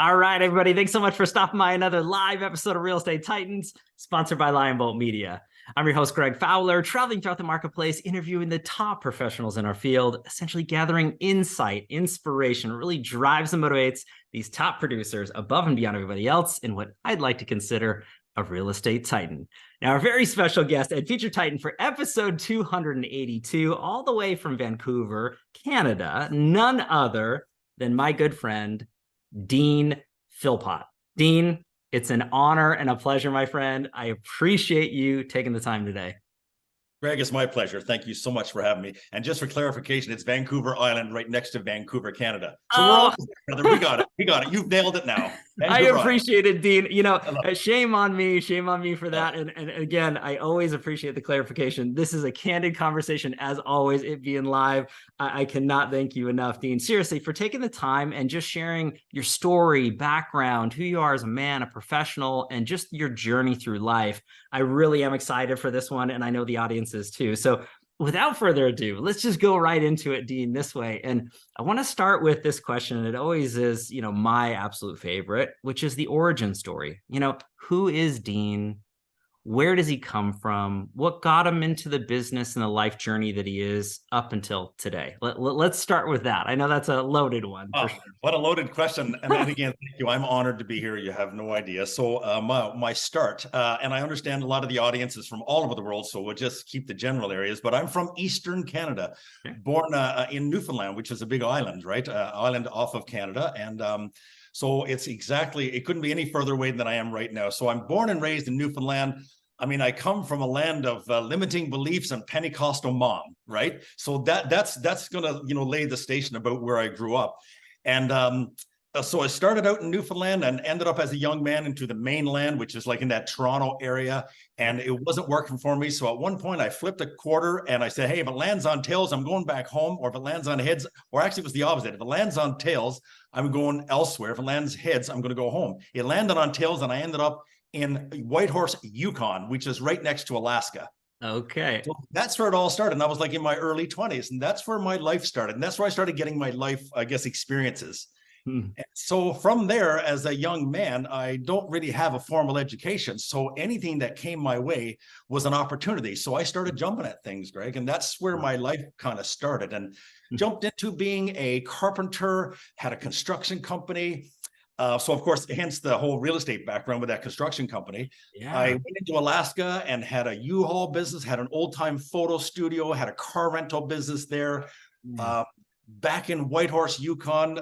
All right, everybody. Thanks so much for stopping by another live episode of Real Estate Titans, sponsored by Lion Bolt Media. I'm your host, Greg Fowler, traveling throughout the marketplace, interviewing the top professionals in our field, essentially gathering insight, inspiration, really drives and motivates these top producers above and beyond everybody else in what I'd like to consider a real estate titan. Now, our very special guest and featured titan for episode 282, all the way from Vancouver, Canada, none other than my good friend, Dean Philpott. Dean, it's an honor and a pleasure, my friend. I appreciate you taking the time today. Greg, it's my pleasure. Thank you so much for having me. And just for clarification, it's Vancouver Island right next to Vancouver, Canada. So we're all together. We got it. We got it. You've nailed it now. Vancouver I appreciate Island. It, Dean. You know, shame on me for that. And again, I always appreciate the clarification. This is a candid conversation, as always, it being live. I cannot thank you enough, Dean, seriously, for taking the time and just sharing your story, background, who you are as a man, a professional, and just your journey through life. I really am excited for this one, and I know the audience is too. So without further ado, let's just go right into it, Dean, this way. And I want to start with this question, and it always is, you know, my absolute favorite, which is the origin story. You know, who is Dean? Where does he come from? What got him into the business and the life journey that he is up until today? Let's start with that. I know that's a loaded one. Oh, sure. What a loaded question. And again, thank you. I'm honored to be here. You have no idea. So my start, and I understand a lot of the audience is from all over the world, so we'll just keep the general areas. But I'm from Eastern Canada, born in Newfoundland, which is a big island, right? Island off of Canada. And so it couldn't be any further away than I am right now. So I'm born and raised in Newfoundland. I mean, I come from a land of limiting beliefs and Pentecostal mom, right? So that's gonna, you know, lay the station about where I grew up. And so I started out in Newfoundland and ended up as a young man into the mainland, which is like in that Toronto area. And it wasn't working for me. So at one point I flipped a quarter and I said, hey, if it lands on tails, I'm going back home. Or if it lands on heads, or actually it was the opposite. If it lands on tails, I'm going elsewhere. If it lands heads, I'm going to go home. It landed on tails and I ended up in Whitehorse, Yukon, which is right next to Alaska. Okay. So that's where it all started. And I was like in my early 20s. And that's where my life started. And that's where I started getting my life, I guess, experiences. So from there, as a young man, I don't really have a formal education. So anything that came my way was an opportunity. So I started jumping at things, Greg. And that's where my life kind of started. And jumped into being a carpenter, had a construction company. So, of course, hence the whole real estate background with that construction company. Yeah. I went into Alaska and had a U-Haul business, had an old-time photo studio, had a car rental business there. Back in Whitehorse, Yukon,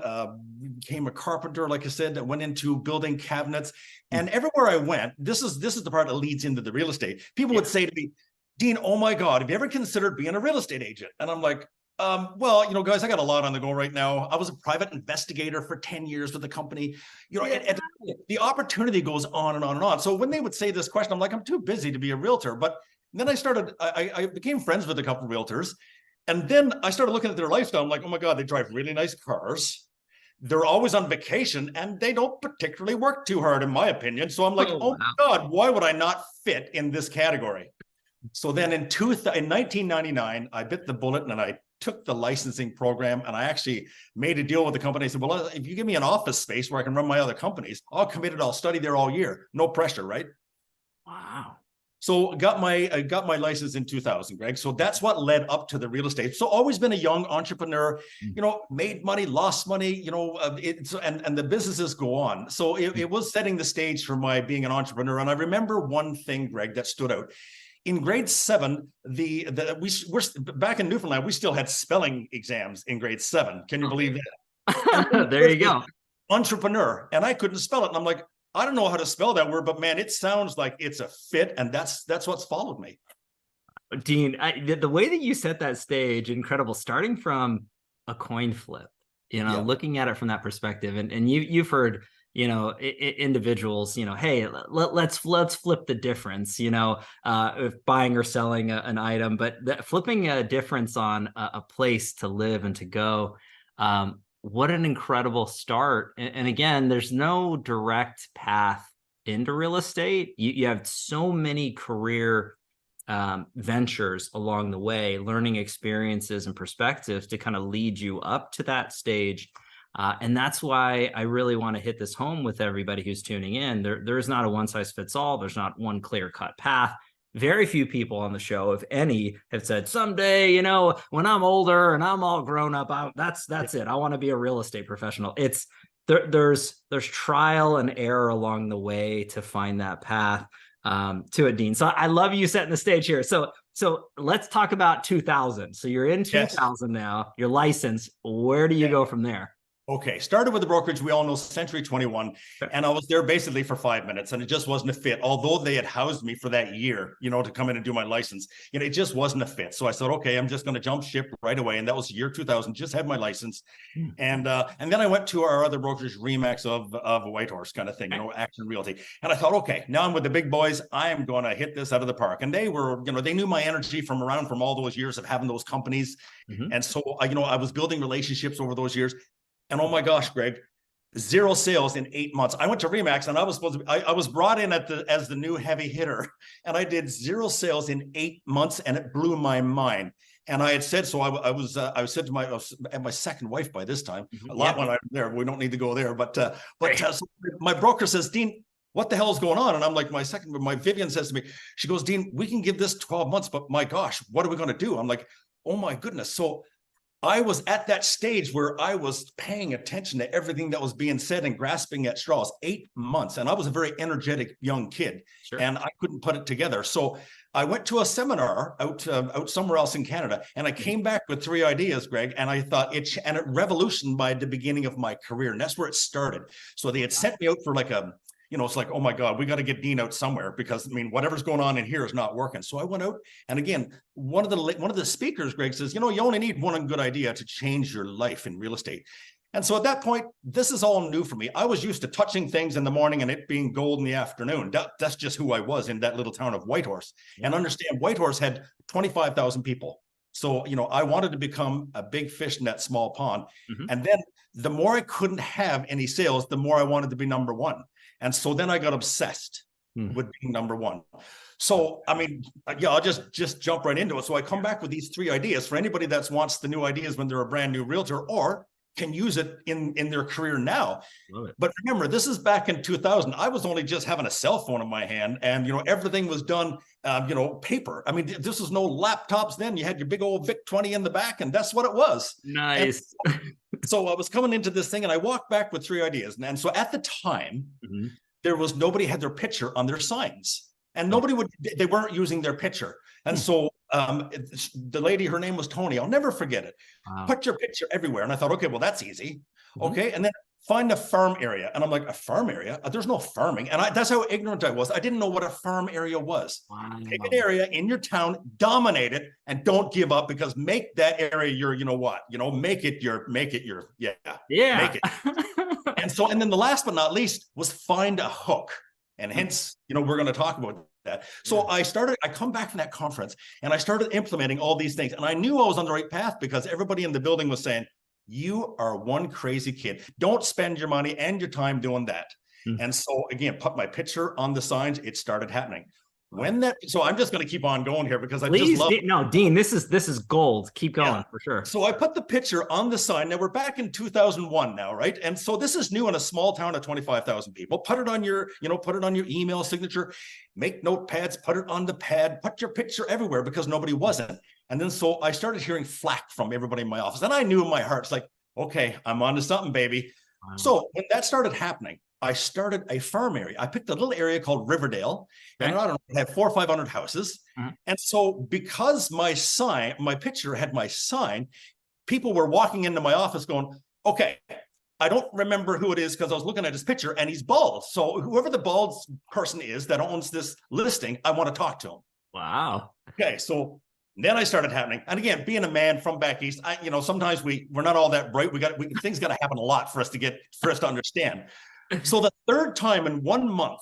became a carpenter, like I said, that went into building cabinets. And everywhere I went, this is the part that leads into the real estate. People would say to me, Dean, oh my God, have you ever considered being a real estate agent? And I'm like, well, you know, guys, I got a lot on the go right now. I was a private investigator for 10 years with the company, you know, and the opportunity goes on and on and on. So when they would say this question, I'm like, I'm too busy to be a realtor. But then I became friends with a couple of realtors. And then I started looking at their lifestyle. I'm like, oh my God, they drive really nice cars. They're always on vacation and they don't particularly work too hard, in my opinion. So I'm like, oh my God, why would I not fit in this category? So then in 1999, I bit the bullet and I took the licensing program and I actually made a deal with the company. I said, well, if you give me an office space where I can run my other companies, I'll commit it. I'll study there all year. No pressure, right? Wow. So I got my license in 2000, Greg. So that's what led up to the real estate. So always been a young entrepreneur, you know, made money, lost money, you know, and the businesses go on. So it was setting the stage for my being an entrepreneur. And I remember one thing, Greg, that stood out. In grade 7, we're back in Newfoundland, we still had spelling exams in grade 7. Can you believe that? There you go. Entrepreneur. And I couldn't spell it. And I'm like, I don't know how to spell that word, but man, it sounds like it's a fit. And that's what's followed me. Dean, the way that you set that stage, incredible, starting from a coin flip, you know, looking at it from that perspective. And you've heard, you know, individuals, you know, hey, let's flip the difference, you know, if buying or selling an item, but flipping a difference on a place to live and to go. What an incredible start. And again, there's no direct path into real estate. You have so many career ventures along the way, learning experiences and perspectives to kind of lead you up to that stage. And that's why I really want to hit this home with everybody who's tuning in. There's not a one size fits all. There's not one clear cut path. Very few people on the show, if any, have said someday, you know, when I'm older and I'm all grown up, that's it. I want to be a real estate professional. It's there's trial and error along the way to find that path to it, Dean. So I love you setting the stage here. So let's talk about 2000. So you're in 2000 now. You're licensed. Where do you go from there? Okay, started with the brokerage we all know, Century 21, and I was there basically for 5 minutes, and it just wasn't a fit. Although they had housed me for that year, you know, to come in and do my license, you know, it just wasn't a fit. So I said, okay, I'm just going to jump ship right away, and that was year 2000. Just had my license, and then I went to our other brokerage, Remax of Whitehorse kind of thing, you know, Action Realty, and I thought, okay, now I'm with the big boys. I am going to hit this out of the park, and they were, you know, they knew my energy from all those years of having those companies, and so you know, I was building relationships over those years. And oh my gosh, Greg, 0 sales in 8 months. I went to Remax and I was supposed to be, I was brought in as the new heavy hitter, and I did 0 sales in 8 months, and it blew my mind. And I had said, so I was said to my second wife by this time, a lot when I'm there, we don't need to go there, but so my broker says, Dean, what the hell is going on? And I'm like, my Vivian says to me, she goes, Dean, we can give this 12 months, but my gosh, what are we going to do? I'm like, oh my goodness. So I was at that stage where I was paying attention to everything that was being said and grasping at straws. 8 months. And I was a very energetic young kid, and I couldn't put it together. So I went to a seminar out somewhere else in Canada, and I came back with 3 ideas, Greg, and I thought it revolutionized by the beginning of my career. And that's where it started. So they had sent me out for like a, you know, it's like, oh my God, we got to get Dean out somewhere, because I mean, whatever's going on in here is not working. So I went out, and again, one of the speakers, Greg, says, you know, you only need one good idea to change your life in real estate. And so at that point, this is all new for me. I was used to touching things in the morning and it being gold in the afternoon. That's just who I was in that little town of Whitehorse. And understand, Whitehorse had 25,000 people. So, you know, I wanted to become a big fish in that small pond. And then the more I couldn't have any sales, the more I wanted to be number one. And so then I got obsessed with being number one. So, I mean, yeah, I'll just jump right into it. So I come back with these 3 ideas for anybody that wants the new ideas when they're a brand new realtor, or can use it in their career now. But remember, this is back in 2000. I was only just having a cell phone in my hand, and, you know, everything was done, you know, paper. I mean, this was no laptops then. You had your big old VIC 20 in the back, and that's what it was. Nice. So I was coming into this thing, and I walked back with 3 ideas. And so at the time, nobody had their picture on their signs, and they weren't using their picture. And so the lady, her name was Tony. I'll never forget it. Put your picture everywhere. And I thought, okay, well, that's easy. Okay. And then find a farm area. And I'm like, a farm area? There's no farming. And that's how ignorant I was. I didn't know what a farm area was. Pick an area in your town, dominate it, and don't give up, because make that area your, you know what, you know, make it your, make it. And then the last but not least was find a hook. And hence, you know, we're going to talk about that. So I come back from that conference, and I started implementing all these things. And I knew I was on the right path, because everybody in the building was saying, you are one crazy kid. Don't spend your money and your time doing that. And so again, put my picture on the signs. It started happening. So I'm just going to keep on going here, because I just love. No, Dean, this is gold. Keep going for sure. So I put the picture on the sign. Now we're back in 2001 now, right? And so this is new in a small town of 25,000 people. Put it on your, you know, put it on your email signature, make notepads, put it on the pad, put your picture everywhere, because nobody wasn't. And then so I started hearing flack from everybody in my office, and I knew in my heart, it's like, okay, I'm on to something, baby. So when that started happening, I started a farm area. I picked a little area called Riverdale, and I don't know, it had 400 or 500 houses. And so because my picture had my sign, people were walking into my office going, okay, I don't remember who it is, because I was looking at his picture and he's bald. So whoever the bald person is that owns this listing, I want to talk to him. Wow. Okay, so then I started happening. And again, being a man from back east, you know, sometimes we're not all that bright. Things got to happen a lot for us to understand. So the third time in 1 month,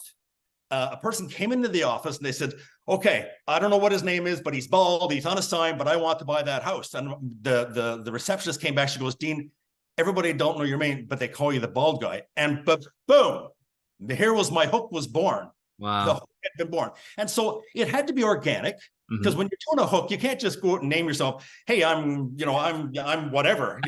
a person came into the office and they said, okay, I don't know what his name is, but he's bald, he's on a sign, but I want to buy that house. And the receptionist came back, she goes, Dean, everybody don't know your name, but they call you the bald guy. And but boom, here was my hook was born. Wow. been born. And so it had to be organic, because when you're doing a hook, you can't just go out and name yourself, hey, I'm whatever,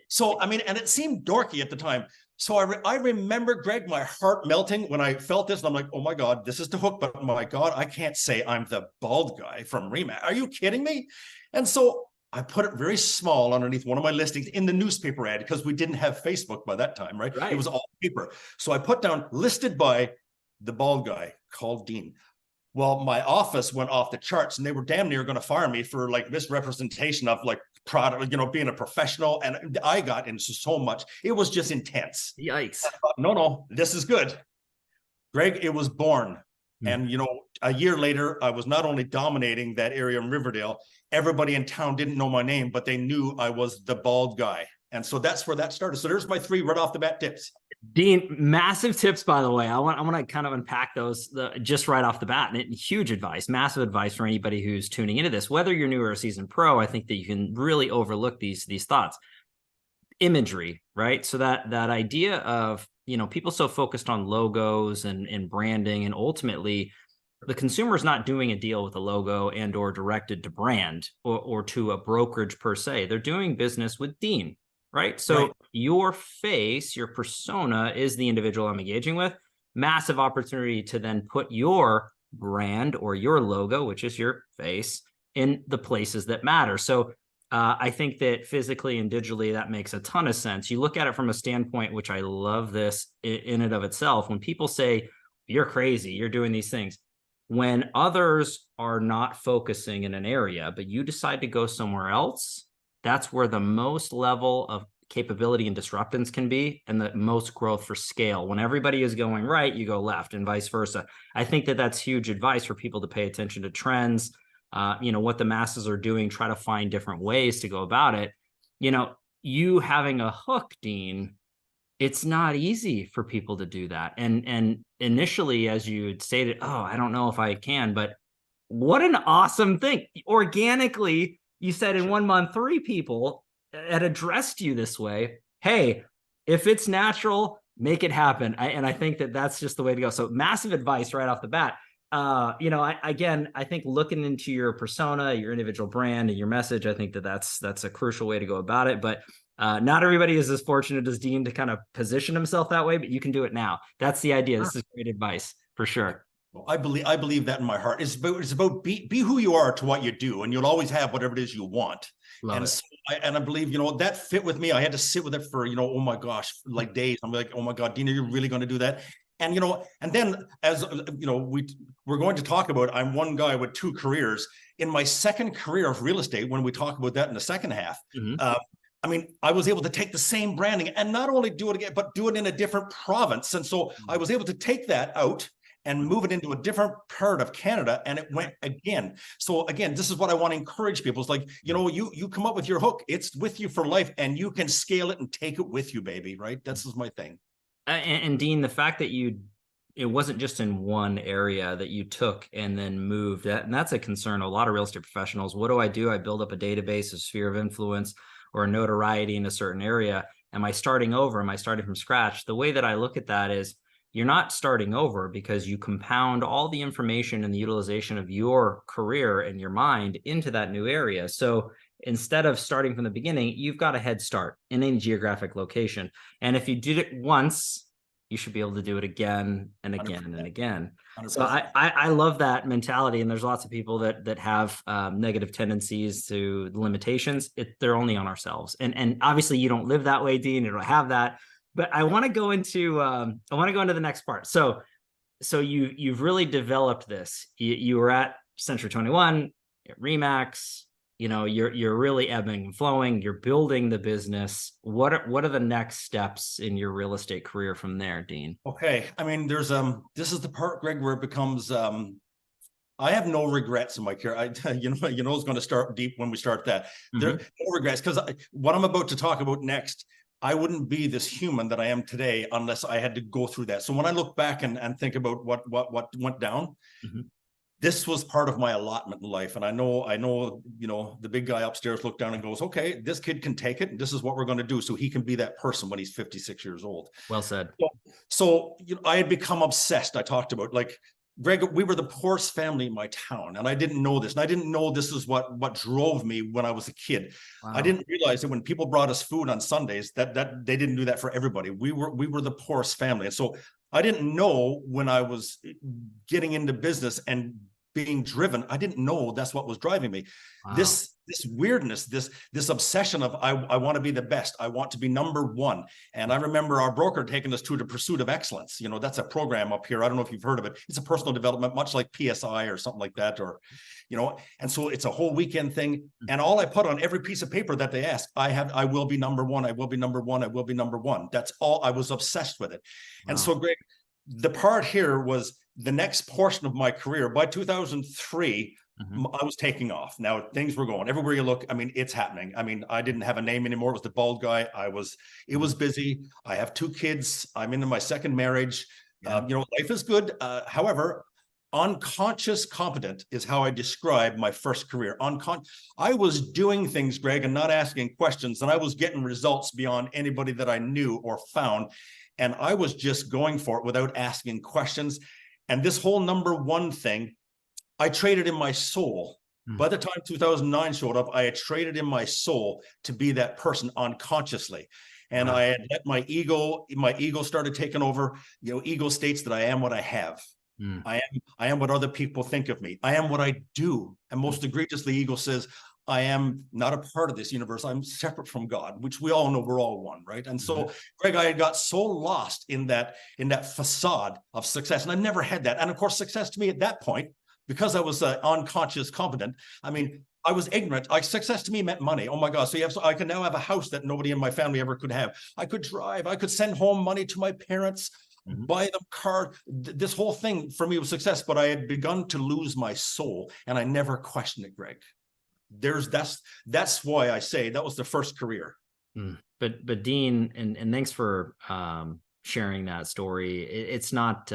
So, I mean, and it seemed dorky at the time. So I remember, Greg, my heart melting when I felt this. And I'm like, oh my God, this is the hook. But my God, I can't say I'm the bald guy from Remax. Are you kidding me? And so I put it very small underneath one of my listings in the newspaper ad, because we didn't have Facebook by that time, right? It was all paper. So I put down listed by the bald guy called Dean. Well, my office went off the charts, and they were damn near going to fire me for like misrepresentation of like product, being a professional. And I got into so much. It was just intense. Yikes. Thought, no, this is good. Greg, it was born. And, a year later, I was not only dominating that area in Riverdale, everybody in town didn't know my name, but they knew I was the bald guy. And so that's where that started. So there's my 3 right off the bat tips. Dean, massive tips, by the way. I want to kind of unpack those just right off the bat. And huge advice, massive advice for anybody who's tuning into this. Whether you're new or a seasoned pro, I think that you can really overlook these thoughts. Imagery, right? So that idea of, people so focused on logos and branding, and ultimately the consumer is not doing a deal with a logo and or directed to brand or to a brokerage per se. They're doing business with Dean. Right. So your face, your persona is the individual I'm engaging with. Massive opportunity to then put your brand or your logo, which is your face, in the places that matter. So I think that physically and digitally, that makes a ton of sense. You look at it from a standpoint, which I love this in and of itself. When people say, you're crazy, you're doing these things, when others are not focusing in an area, but you decide to go somewhere else, that's where the most level of capability and disruptance can be, and the most growth for scale. When everybody is going right, you go left, and vice versa. I think that that's huge advice for people to pay attention to trends, what the masses are doing, try to find different ways to go about it. You having a hook, Dean, it's not easy for people to do that. And initially, as you had stated, oh, I don't know if I can, but what an awesome thing. Organically, you said in 1 month, 3 people had addressed you this way. Hey, if it's natural, make it happen. I think that that's just the way to go. So massive advice right off the bat. I think looking into your persona, your individual brand, and your message, I think that that's a crucial way to go about it. But not everybody is as fortunate as Dean to kind of position himself that way, but you can do it now. That's the idea. This is great advice for sure. I believe that in my heart. It's about be who you are to what you do, and you'll always have whatever it is you want. So I believe, that fit with me. I had to sit with it for, oh my gosh, like days. I'm like, oh my God, Dean, are you really going to do that? And, and then as, we're going to talk about, I'm one guy with 2 careers. In my second career of real estate, when we talk about that in the second half, I was able to take the same branding and not only do it again, but do it in a different province. And so I was able to take that out and move it into a different part of Canada, and it went again. So again, this is what I want to encourage people. It's like, you come up with your hook, it's with you for life, and you can scale it and take it with you, baby, right? This is my thing. And Dean, the fact that it wasn't just in one area that you took and then moved, and that's a concern of a lot of real estate professionals. What do? I build up a database, a sphere of influence, or a notoriety in a certain area. Am I starting over? Am I starting from scratch? The way that I look at that is, you're not starting over, because you compound all the information and the utilization of your career and your mind into that new area. So instead of starting from the beginning, you've got a head start in any geographic location. And if you did it once, you should be able to do it again and again 100%. And again. 100%. So I love that mentality. And there's lots of people that have negative tendencies to limitations. They're only on ourselves. And obviously you don't live that way, Dean. You don't have that. But I want to go into the next part. So you've really developed this. You were at Century 21, at Remax. You're really ebbing and flowing. You're building the business. What are the next steps in your real estate career from there, Dean? Okay, there's this is the part, Greg, where it becomes I have no regrets in my career. It's going to start deep when we start that. There are no regrets, because what I'm about to talk about next, I wouldn't be this human that I am today unless I had to go through that. So when I look back and think about what went down, this was part of my allotment in life. And I know, the big guy upstairs looked down and goes, okay, this kid can take it, and this is what we're going to do, so he can be that person when he's 56 years old. Well said. So I had become obsessed. I talked about, like, Greg, we were the poorest family in my town, and I didn't know this. And I didn't know this is what drove me when I was a kid. Wow. I didn't realize that when people brought us food on Sundays, that they didn't do that for everybody. We were the poorest family. And so I didn't know when I was getting into business and being driven, I didn't know that's what was driving me. Wow. This weirdness, this obsession of I want to be the best. I want to be number one. And I remember our broker taking us to the Pursuit of Excellence. You know, that's a program up here. I don't know if you've heard of it. It's a personal development, much like PSI or something like that, or, you know, and so it's a whole weekend thing. And all I put on every piece of paper that they ask, I will be number one. I will be number one. I will be number one. That's all. I was obsessed with it. Wow. And so, Greg, the part here was the next portion of my career. By 2003, I was taking off. Now things were going everywhere you look. I mean, it's happening. I mean, I didn't have a name anymore. It was the bald guy. It was busy. I have 2 kids. I'm into my second marriage. You know, life is good. However, unconscious competent is how I describe my first career. I was doing things, Greg, and not asking questions, and I was getting results beyond anybody that I knew or found. And I was just going for it without asking questions. And this whole number one thing, I traded in my soul. By the time 2009 showed up, I had traded in my soul to be that person unconsciously. And I had let my ego started taking over. You know, ego states that I am what I have. I am what other people think of me. I am what I do. And most egregiously, ego says, I am not a part of this universe. I'm separate from God, which we all know we're all one, right? And so, Greg, I had got so lost in that facade of success, and I never had that. And of course, success to me at that point, because I was unconscious competent, I mean, I was ignorant. Success to me meant money. Oh my God! So I can now have a house that nobody in my family ever could have. I could drive. I could send home money to my parents. Buy them car. This whole thing for me was success, but I had begun to lose my soul, and I never questioned it, Greg. That's why I say that was the first career. But Dean, and thanks for sharing that story. It's not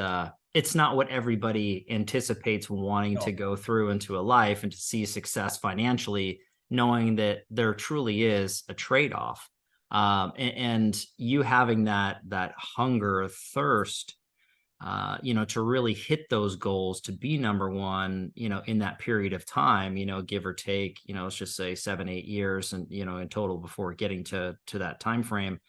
what everybody anticipates wanting to go through into a life and to see success financially, knowing that there truly is a trade-off. And you having that hunger, thirst, you know, to really hit those goals, to be number one, you know, in that period of time, you know, give or take, you know, let's just say 7-8 years, and, you know, in total before getting to that time frame,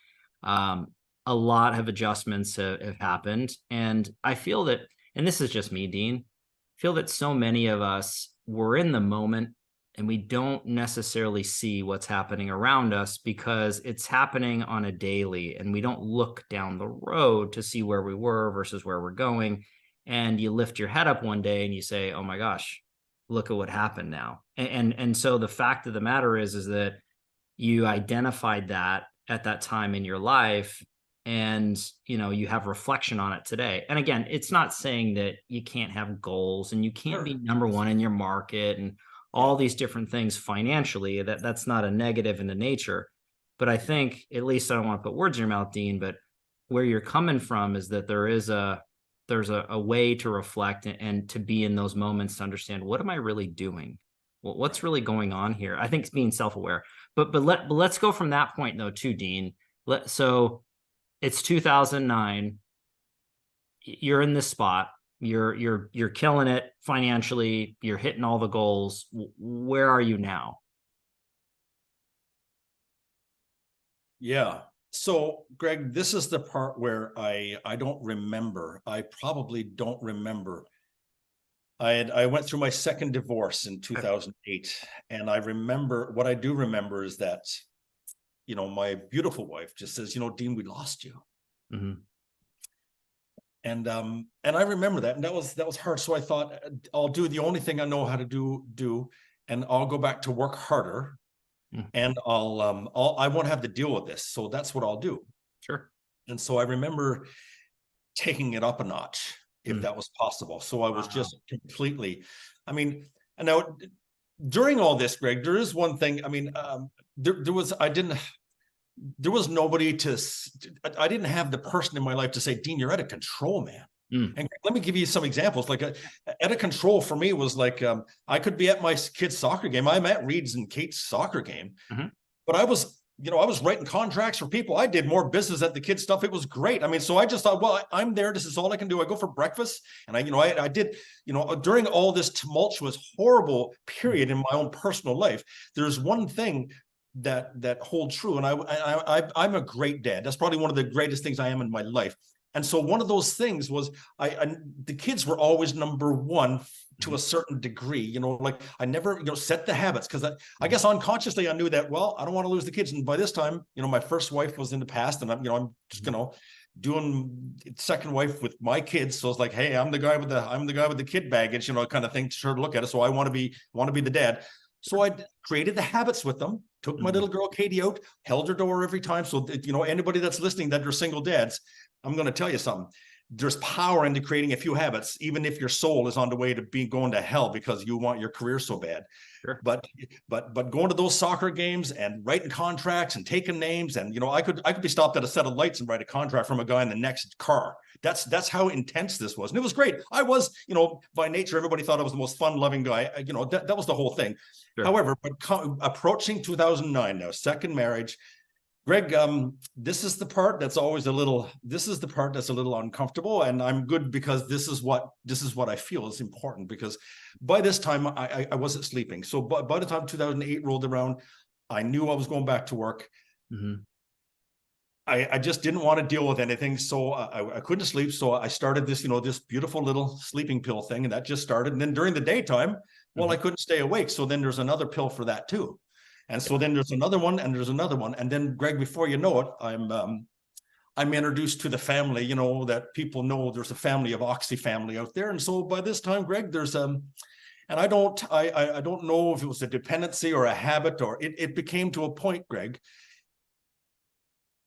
a lot of adjustments have happened. And I feel that, and this is just me, Dean, I feel that so many of us were in the moment and we don't necessarily see what's happening around us because it's happening on a daily, and we don't look down the road to see where we were versus where we're going. And you lift your head up one day and you say, oh my gosh, look at what happened now. And so the fact of the matter is that you identified that at that time in your life, and, you know, you have reflection on it today. And again, it's not saying that you can't have goals and you can't be number one in your market and all these different things financially. That's not a negative in the nature. But I think, at least I don't want to put words in your mouth, Dean, but where you're coming from is that there's a way to reflect and to be in those moments to understand, what am I really doing? Well, what's really going on here? I think it's being self-aware. But let's go from that point though too, Dean. So it's 2009. You're in this spot. You're killing it financially. You're hitting all the goals. Where are you now? Yeah. So, Greg, this is the part where I don't remember. I probably don't remember. I went through my second divorce in 2008, and I remember, what I do remember is that, you know, my beautiful wife just says, you know, Dean, we lost you. And I remember that, and that was hard. So I thought, I'll do the only thing I know how to do, and I'll go back to work harder, and I won't have to deal with this. So that's what I'll do. Sure. And so I remember taking it up a notch, if that was possible. So I was just completely, I mean, and now during all this, Greg, there is one thing. I mean, there was nobody I didn't have the person in my life to say, Dean, you're out of control, man. And let me give you some examples. Like out of control for me was like, I could be at my kid's soccer game. I'm at Reed's and Kate's soccer game, but I was I was writing contracts for people. I did more business at the kids stuff. It was great. I mean, so I just thought, well, I'm there. This is all I can do. I go for breakfast, and I did, during all this tumultuous, horrible period in my own personal life, there's one thing that holds true. And I'm a great dad. That's probably one of the greatest things I am in my life. And so one of those things was the kids were always number one to a certain degree, like I never, set the habits, because I guess unconsciously I knew that, well, I don't want to lose the kids. And by this time, my first wife was in the past, and I'm just, doing second wife with my kids. So it's like, hey, I'm the guy with the kid baggage, kind of thing to sort of look at it. So I want to be the dad. So I created the habits with them, took my little girl Katie out, held her door every time. So, anybody that's listening that are single dads, I'm going to tell you something. There's power into creating a few habits, even if your soul is on the way to going to hell because you want your career so bad. Sure. But going to those soccer games and writing contracts and taking names, and I could be stopped at a set of lights and write a contract from a guy in the next car. That's how intense this was, and it was great. I was, by nature, everybody thought I was the most fun-loving guy. That was the whole thing. Sure. However, approaching 2009 now, second marriage. Greg, this is the part that's a little uncomfortable, and I'm good because this is what I feel is important, because by this time I wasn't sleeping. So by the time 2008 rolled around, I knew I was going back to work. Mm-hmm. I just didn't want to deal with anything. So I couldn't sleep. So I started this, this beautiful little sleeping pill thing, and that just started. And then during the daytime, well, I couldn't stay awake. So then there's another pill for that too. And so then there's another one, and there's another one. And then, Greg, before you know it, I'm introduced to the family, that people know there's a family of Oxy family out there. And so by this time, Greg, there's and I don't know if it was a dependency or a habit, or it became to a point, Greg,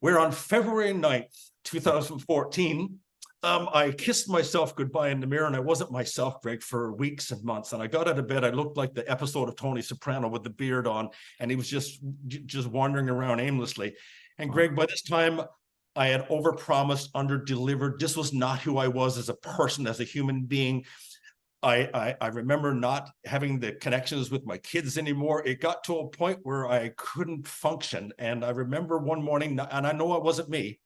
where on February 9th, 2014, I kissed myself goodbye in the mirror, and I wasn't myself, Greg, for weeks and months. And I got out of bed. I looked like the episode of Tony Soprano with the beard on, and he was just wandering around aimlessly. And Greg, by this time, I had overpromised, underdelivered. This was not who I was as a person, as a human being. I remember not having the connections with my kids anymore. It got to a point where I couldn't function. And I remember one morning, and I know it wasn't me,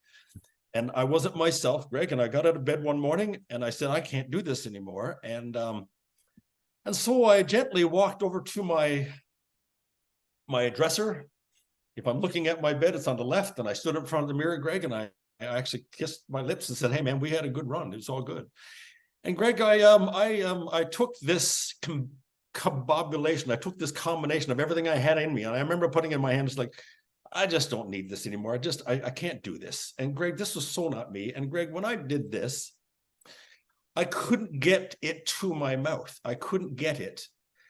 and I wasn't myself, Greg, and I got out of bed one morning and I said, I can't do this anymore. And so I gently walked over to my dresser. If I'm looking at my bed, it's on the left, and I stood in front of the mirror, Greg, and I actually kissed my lips and said, hey man, we had a good run. It was all good. And Greg, I took this combobulation. I took this combination of everything I had in me. And I remember putting in my hands like, I just don't need this anymore. I can't do this. And Greg, this was so not me. And Greg, when I did this, I couldn't get it to my mouth. I couldn't get it.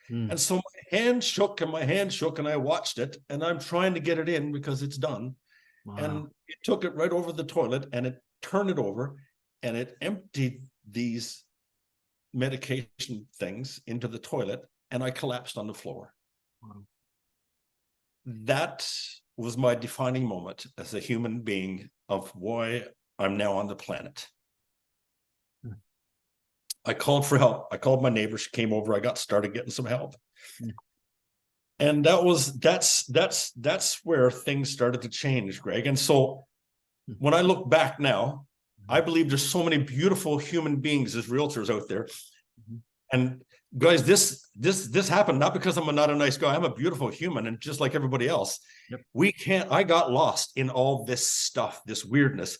And so my hand shook and I watched it, and I'm trying to get it in because it's done. Wow. And it took it right over the toilet, and it turned it over, and it emptied these medication things into the toilet, and I collapsed on the floor. Wow. That was my defining moment as a human being of why I'm now on the planet. I called for help. I called my neighbor. She came over. I started getting some help. And that's where things started to change, Greg. And so when I look back now, I believe there's so many beautiful human beings as realtors out there. And guys, this happened not because I'm not a nice guy. I'm a beautiful human, and just like everybody else. Yep. I got lost in all this stuff, this weirdness,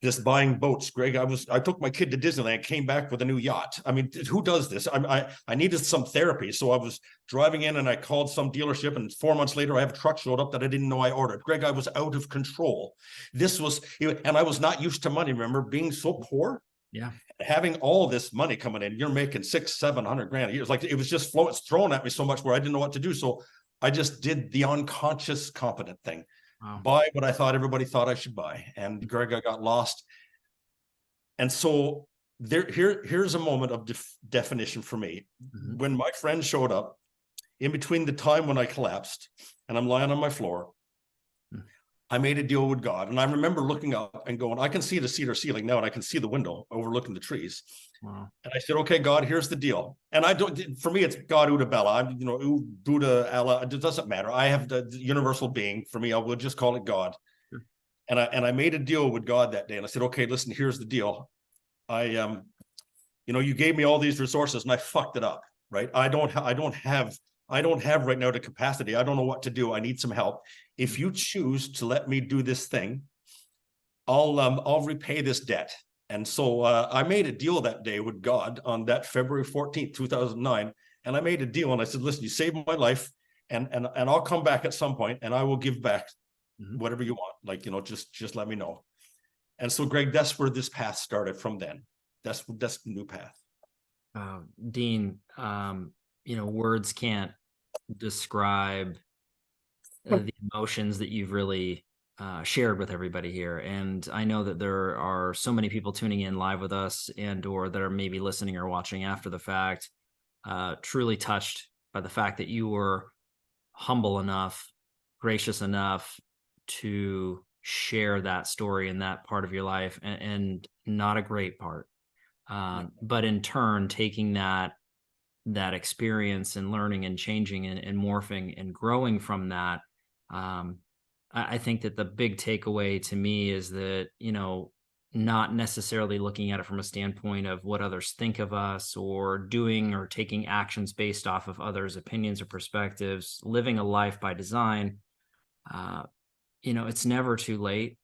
this buying boats. Greg, I took my kid to Disneyland, came back with a new yacht. I mean, who does this? I needed some therapy. So I was driving in and I called some dealership, and 4 months later, I have a truck showed up that I didn't know I ordered. Greg, I was out of control. And I was not used to money. Remember being so poor? Yeah. Having all this money coming in, you're making $600-700 grand a year. It's like, it was just thrown at me so much where I didn't know what to do. So I just did the unconscious competent thing. Wow. Buy what I thought everybody thought I should buy. And Greg, I got lost. And so here's a moment of definition for me. Mm-hmm. When my friend showed up, in between the time when I collapsed and I'm lying on my floor, I made a deal with God. And I remember looking up and going, I can see the cedar ceiling now, and I can see the window overlooking the trees. Wow. And I said, okay, God, here's the deal. And I don't, for me, it's God, Uda, Bella. I'm, Buddha, Allah, it doesn't matter. I have the universal being. For me, I will just call it God. Sure. And I made a deal with God that day. And I said, okay, listen, here's the deal. You gave me all these resources and I fucked it up, right? I don't have right now the capacity. I don't know what to do. I need some help. If you choose to let me do this thing, I'll repay this debt. And so I made a deal that day with God on that February 14th, 2009. And I made a deal and I said, listen, you saved my life and I'll come back at some point and I will give back whatever you want. Like, just let me know. And so, Greg, that's where this path started from then. That's the new path. Dean, words can't describe the emotions that you've really shared with everybody here. And I know that there are so many people tuning in live with us or that are maybe listening or watching after the fact, truly touched by the fact that you were humble enough, gracious enough to share that story and that part of your life, and not a great part. But in turn, taking that experience and learning and changing and morphing and growing from that, I think that the big takeaway to me is that, not necessarily looking at it from a standpoint of what others think of us or doing or taking actions based off of others' opinions or perspectives, living a life by design. It's never too late.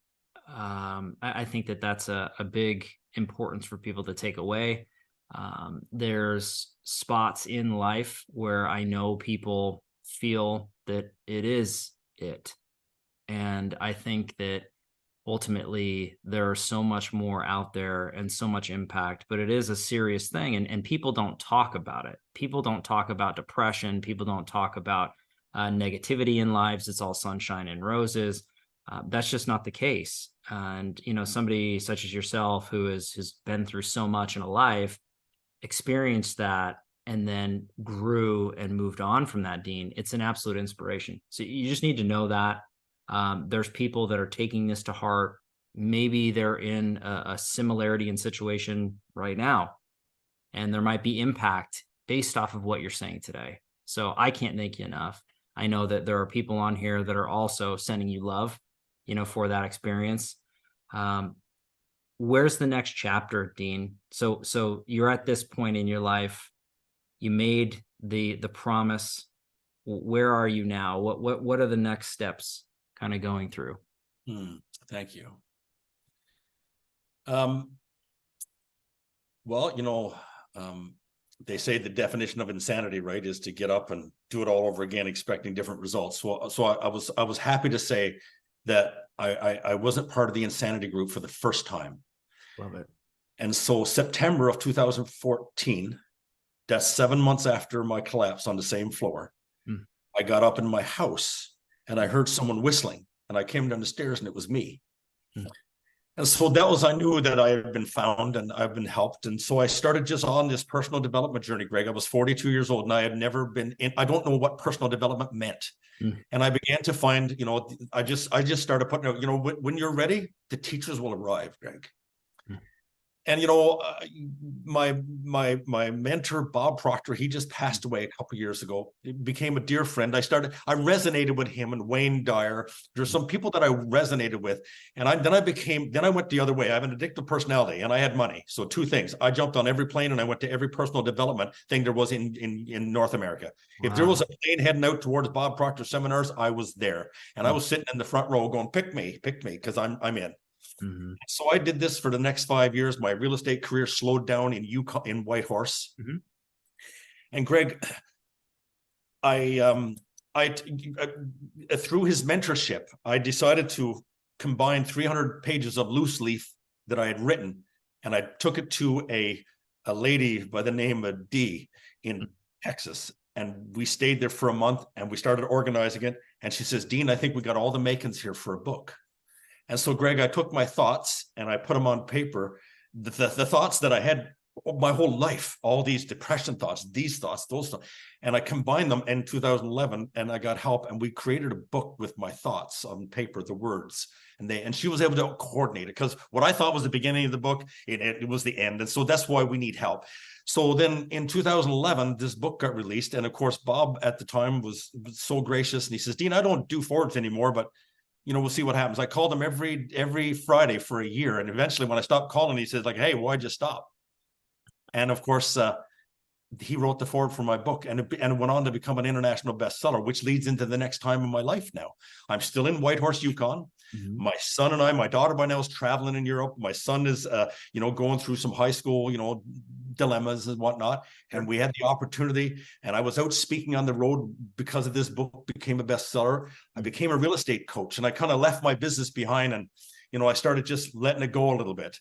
I think that that's a big importance for people to take away. There's spots in life where I know people feel that it is it. And I think that ultimately there's so much more out there and so much impact, but it is a serious thing. And people don't talk about it. People don't talk about depression. People don't talk about negativity in lives. It's all sunshine and roses. That's just not the case. And, somebody such as yourself who has been through so much in a life, experienced that, and then grew and moved on from that, Dean, it's an absolute inspiration. So you just need to know that there's people that are taking this to heart. Maybe they're in a similarity in situation right now, and there might be impact based off of what you're saying today. So I can't thank you enough. I know that there are people on here that are also sending you love, for that experience. Where's the next chapter, Dean? So you're at this point in your life. You made the promise. Where are you now? What are the next steps kind of going through? Thank you. Well, they say the definition of insanity, right, is to get up and do it all over again, expecting different results. So I was happy to say that I wasn't part of the insanity group for the first time. Love it. And so September of 2014, that's 7 months after my collapse on the same floor, I got up in my house and I heard someone whistling, and I came down the stairs and it was me. And so I knew that I had been found and I've been helped. And so I started just on this personal development journey, Greg. I was 42 years old and I had never been I don't know what personal development meant. And I began to find, I just started putting out, when you're ready, the teachers will arrive, Greg. And, my mentor, Bob Proctor, he just passed away a couple of years ago. He became a dear friend. I resonated with him and Wayne Dyer. There's some people that I resonated with. And then I went the other way. I have an addictive personality and I had money. So two things. I jumped on every plane and I went to every personal development thing there was in North America. Wow. If there was a plane heading out towards Bob Proctor seminars, I was there. And I was sitting in the front row going, pick me, because I'm in. So I did this for the next 5 years. My real estate career slowed down in Whitehorse. And Greg, I through his mentorship, I decided to combine 300 pages of loose leaf that I had written, and I took it to a lady by the name of Dee in Texas. And we stayed there for a month and we started organizing it. And she says, Dean, I think we got all the makings here for a book. And so, Greg, I took my thoughts and I put them on paper. The thoughts that I had my whole life, all these depression thoughts, these thoughts, those thoughts. And I combined them in 2011 and I got help and we created a book with my thoughts on paper, the words. And she was able to coordinate it because what I thought was the beginning of the book, it was the end. And so that's why we need help. So then in 2011, this book got released. And of course, Bob at the time was so gracious. And he says, Dean, I don't do forewords anymore, but we'll see what happens. I called him every Friday for a year. And eventually when I stopped calling, he says like, hey, why'd you stop? And of course, he wrote the foreword for my book and it went on to become an international bestseller, which leads into the next time in my life now. I'm still in Whitehorse, Yukon. Mm-hmm. My son and my daughter by now is traveling in Europe. My son is, going through some high school, dilemmas and whatnot. And we had the opportunity and I was out speaking on the road because of this book became a bestseller. I became a real estate coach and I kind of left my business behind and, I started just letting it go a little bit.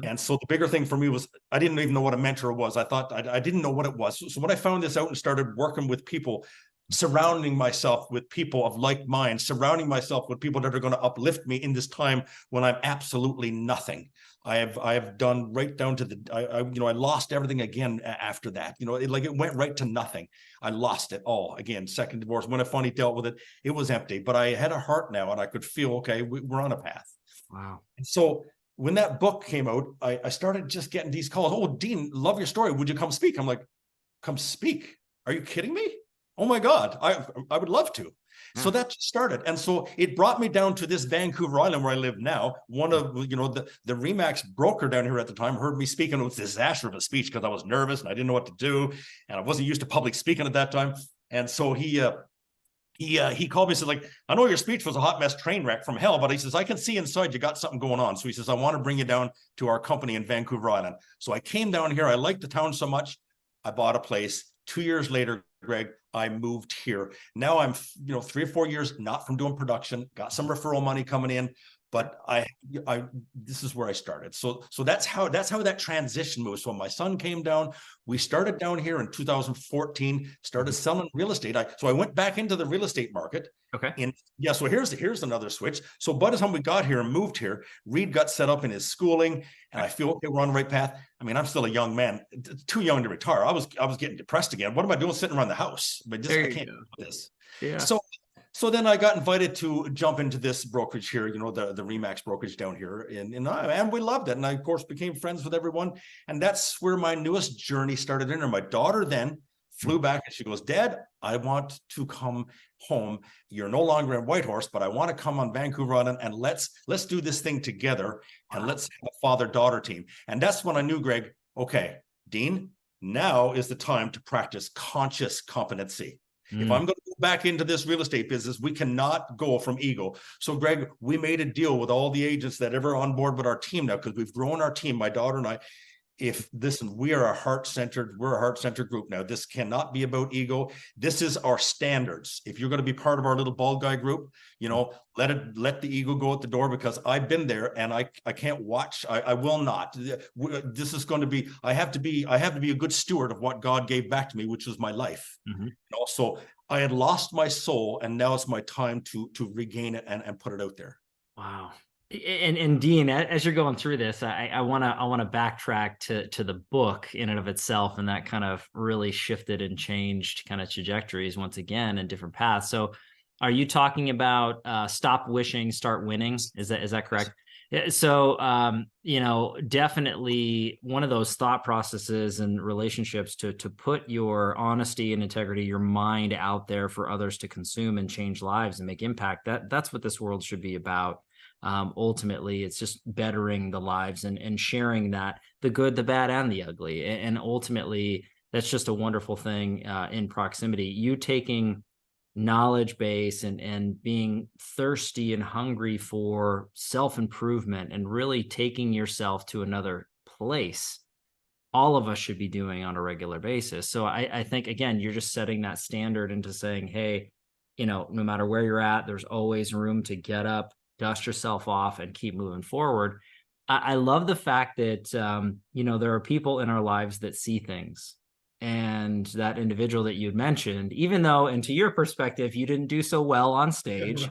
And so the bigger thing for me was I didn't even know what a mentor was. I thought I didn't know what it was. So when I found this out and started working with people, surrounding myself with people of like mind, surrounding myself with people that are going to uplift me in this time when I'm absolutely nothing. I have done right down to I lost everything again after that. It went right to nothing. I lost it all again. Second divorce. When I finally dealt with it, it was empty. But I had a heart now, and I could feel okay. We're on a path. Wow. And so when that book came out, I started just getting these calls. Oh, Dean, love your story. Would you come speak? I'm like, come speak? Are you kidding me? Oh my God, I would love to. So that started. And so it brought me down to this Vancouver Island where I live now. One of, the RE/MAX broker down here at the time heard me speak, and it was a disaster of a speech because I was nervous and I didn't know what to do. And I wasn't used to public speaking at that time. And so he called me and said, like, I know your speech was a hot mess train wreck from hell, but he says, I can see inside you got something going on. So he says, I want to bring you down to our company in Vancouver Island. So I came down here. I liked the town so much. I bought a place. 2 years later, Greg, I moved here. Now I'm, 3 or 4 years, not from doing production, got some referral money coming in, but this is where I started. So that's how that transition moved. So when my son came down, we started down here in 2014, started selling real estate. So I went back into the real estate market. Okay. So here's another switch. So by the time we got here and moved here, Reed got set up in his schooling, and I feel okay, we're on the right path. I mean, I'm still a young man, too young to retire. I was getting depressed again. What am I doing sitting around the house? But I can't do this. Yeah. So then I got invited to jump into this brokerage here, the RE/MAX brokerage down here. And we loved it. And I, of course, became friends with everyone. And that's where my newest journey started in. And my daughter then flew back and she goes, Dad, I want to come home. You're no longer in Whitehorse, but I want to come on Vancouver Island and let's do this thing together and let's have a father-daughter team. And that's when I knew, Greg, okay, Dean, now is the time to practice conscious competency. If I'm going to go back into this real estate business, we cannot go from ego. So, Greg, we made a deal with all the agents that ever on board with our team now, because we've grown our team, my daughter and I. We're a heart-centered group now. This cannot be about ego. This is our standards. If you're going to be part of our little bald guy group, let the ego go at the door, because I've been there and I can't watch. I will not. This is going to be, I have to be a good steward of what God gave back to me, which was my life. Mm-hmm. So I had lost my soul, and now it's my time to regain it and put it out there. Wow. And Dean, as you're going through this, I want to backtrack to the book in and of itself, and that kind of really shifted and changed kind of trajectories once again and different paths. So, are you talking about stop wishing, start winning? Is that correct? So, definitely one of those thought processes and relationships to put your honesty and integrity, your mind out there for others to consume and change lives and make impact. That's what this world should be about. Ultimately, it's just bettering the lives and sharing that, the good, the bad, and the ugly. And ultimately, that's just a wonderful thing in proximity. You taking knowledge base and being thirsty and hungry for self-improvement and really taking yourself to another place. All of us should be doing on a regular basis. So I think, again, you're just setting that standard into saying, hey, no matter where you're at, there's always room to get up, dust yourself off, and keep moving forward. I love the fact that, there are people in our lives that see things. And that individual that you'd mentioned, even though, and to your perspective, you didn't do so well on stage,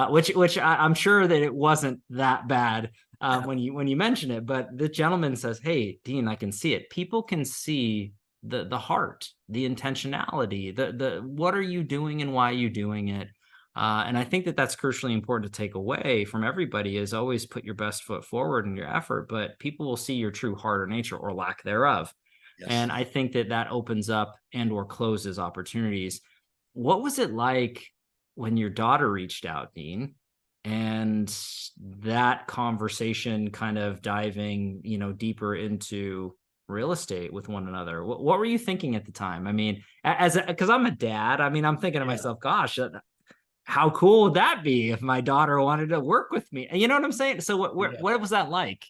which I'm sure that it wasn't that bad when you mention it. But the gentleman says, "Hey, Dean, I can see it. People can see the heart, the intentionality, the what are you doing and why are you doing it." And I think that that's crucially important to take away from everybody is always put your best foot forward in your effort, but people will see your true heart or nature or lack thereof. Yes. And I think that that opens up and or closes opportunities. What was it like when your daughter reached out, Dean, and that conversation kind of diving, deeper into real estate with one another? What were you thinking at the time? I mean, because I'm a dad, I mean, I'm thinking to myself, gosh, how cool would that be if my daughter wanted to work with me? And you know what I'm saying? So what was that like?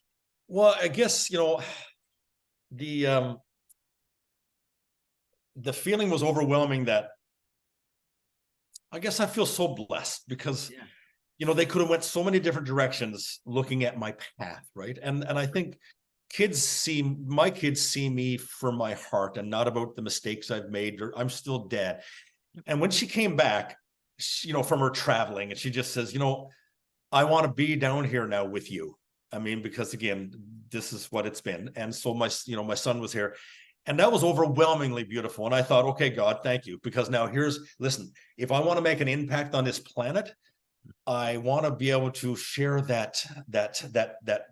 Well, I guess, the feeling was overwhelming that I guess I feel so blessed because, they could have went so many different directions looking at my path. Right. And I think my kids see me for my heart and not about the mistakes I've made, or I'm still dad. And when she came back, from her traveling, and she just says, I want to be down here now with you. I mean, because again, this is what it's been. And so my son was here, and that was overwhelmingly beautiful. And I thought, okay, God, thank you. Because now listen, if I want to make an impact on this planet, I want to be able to share that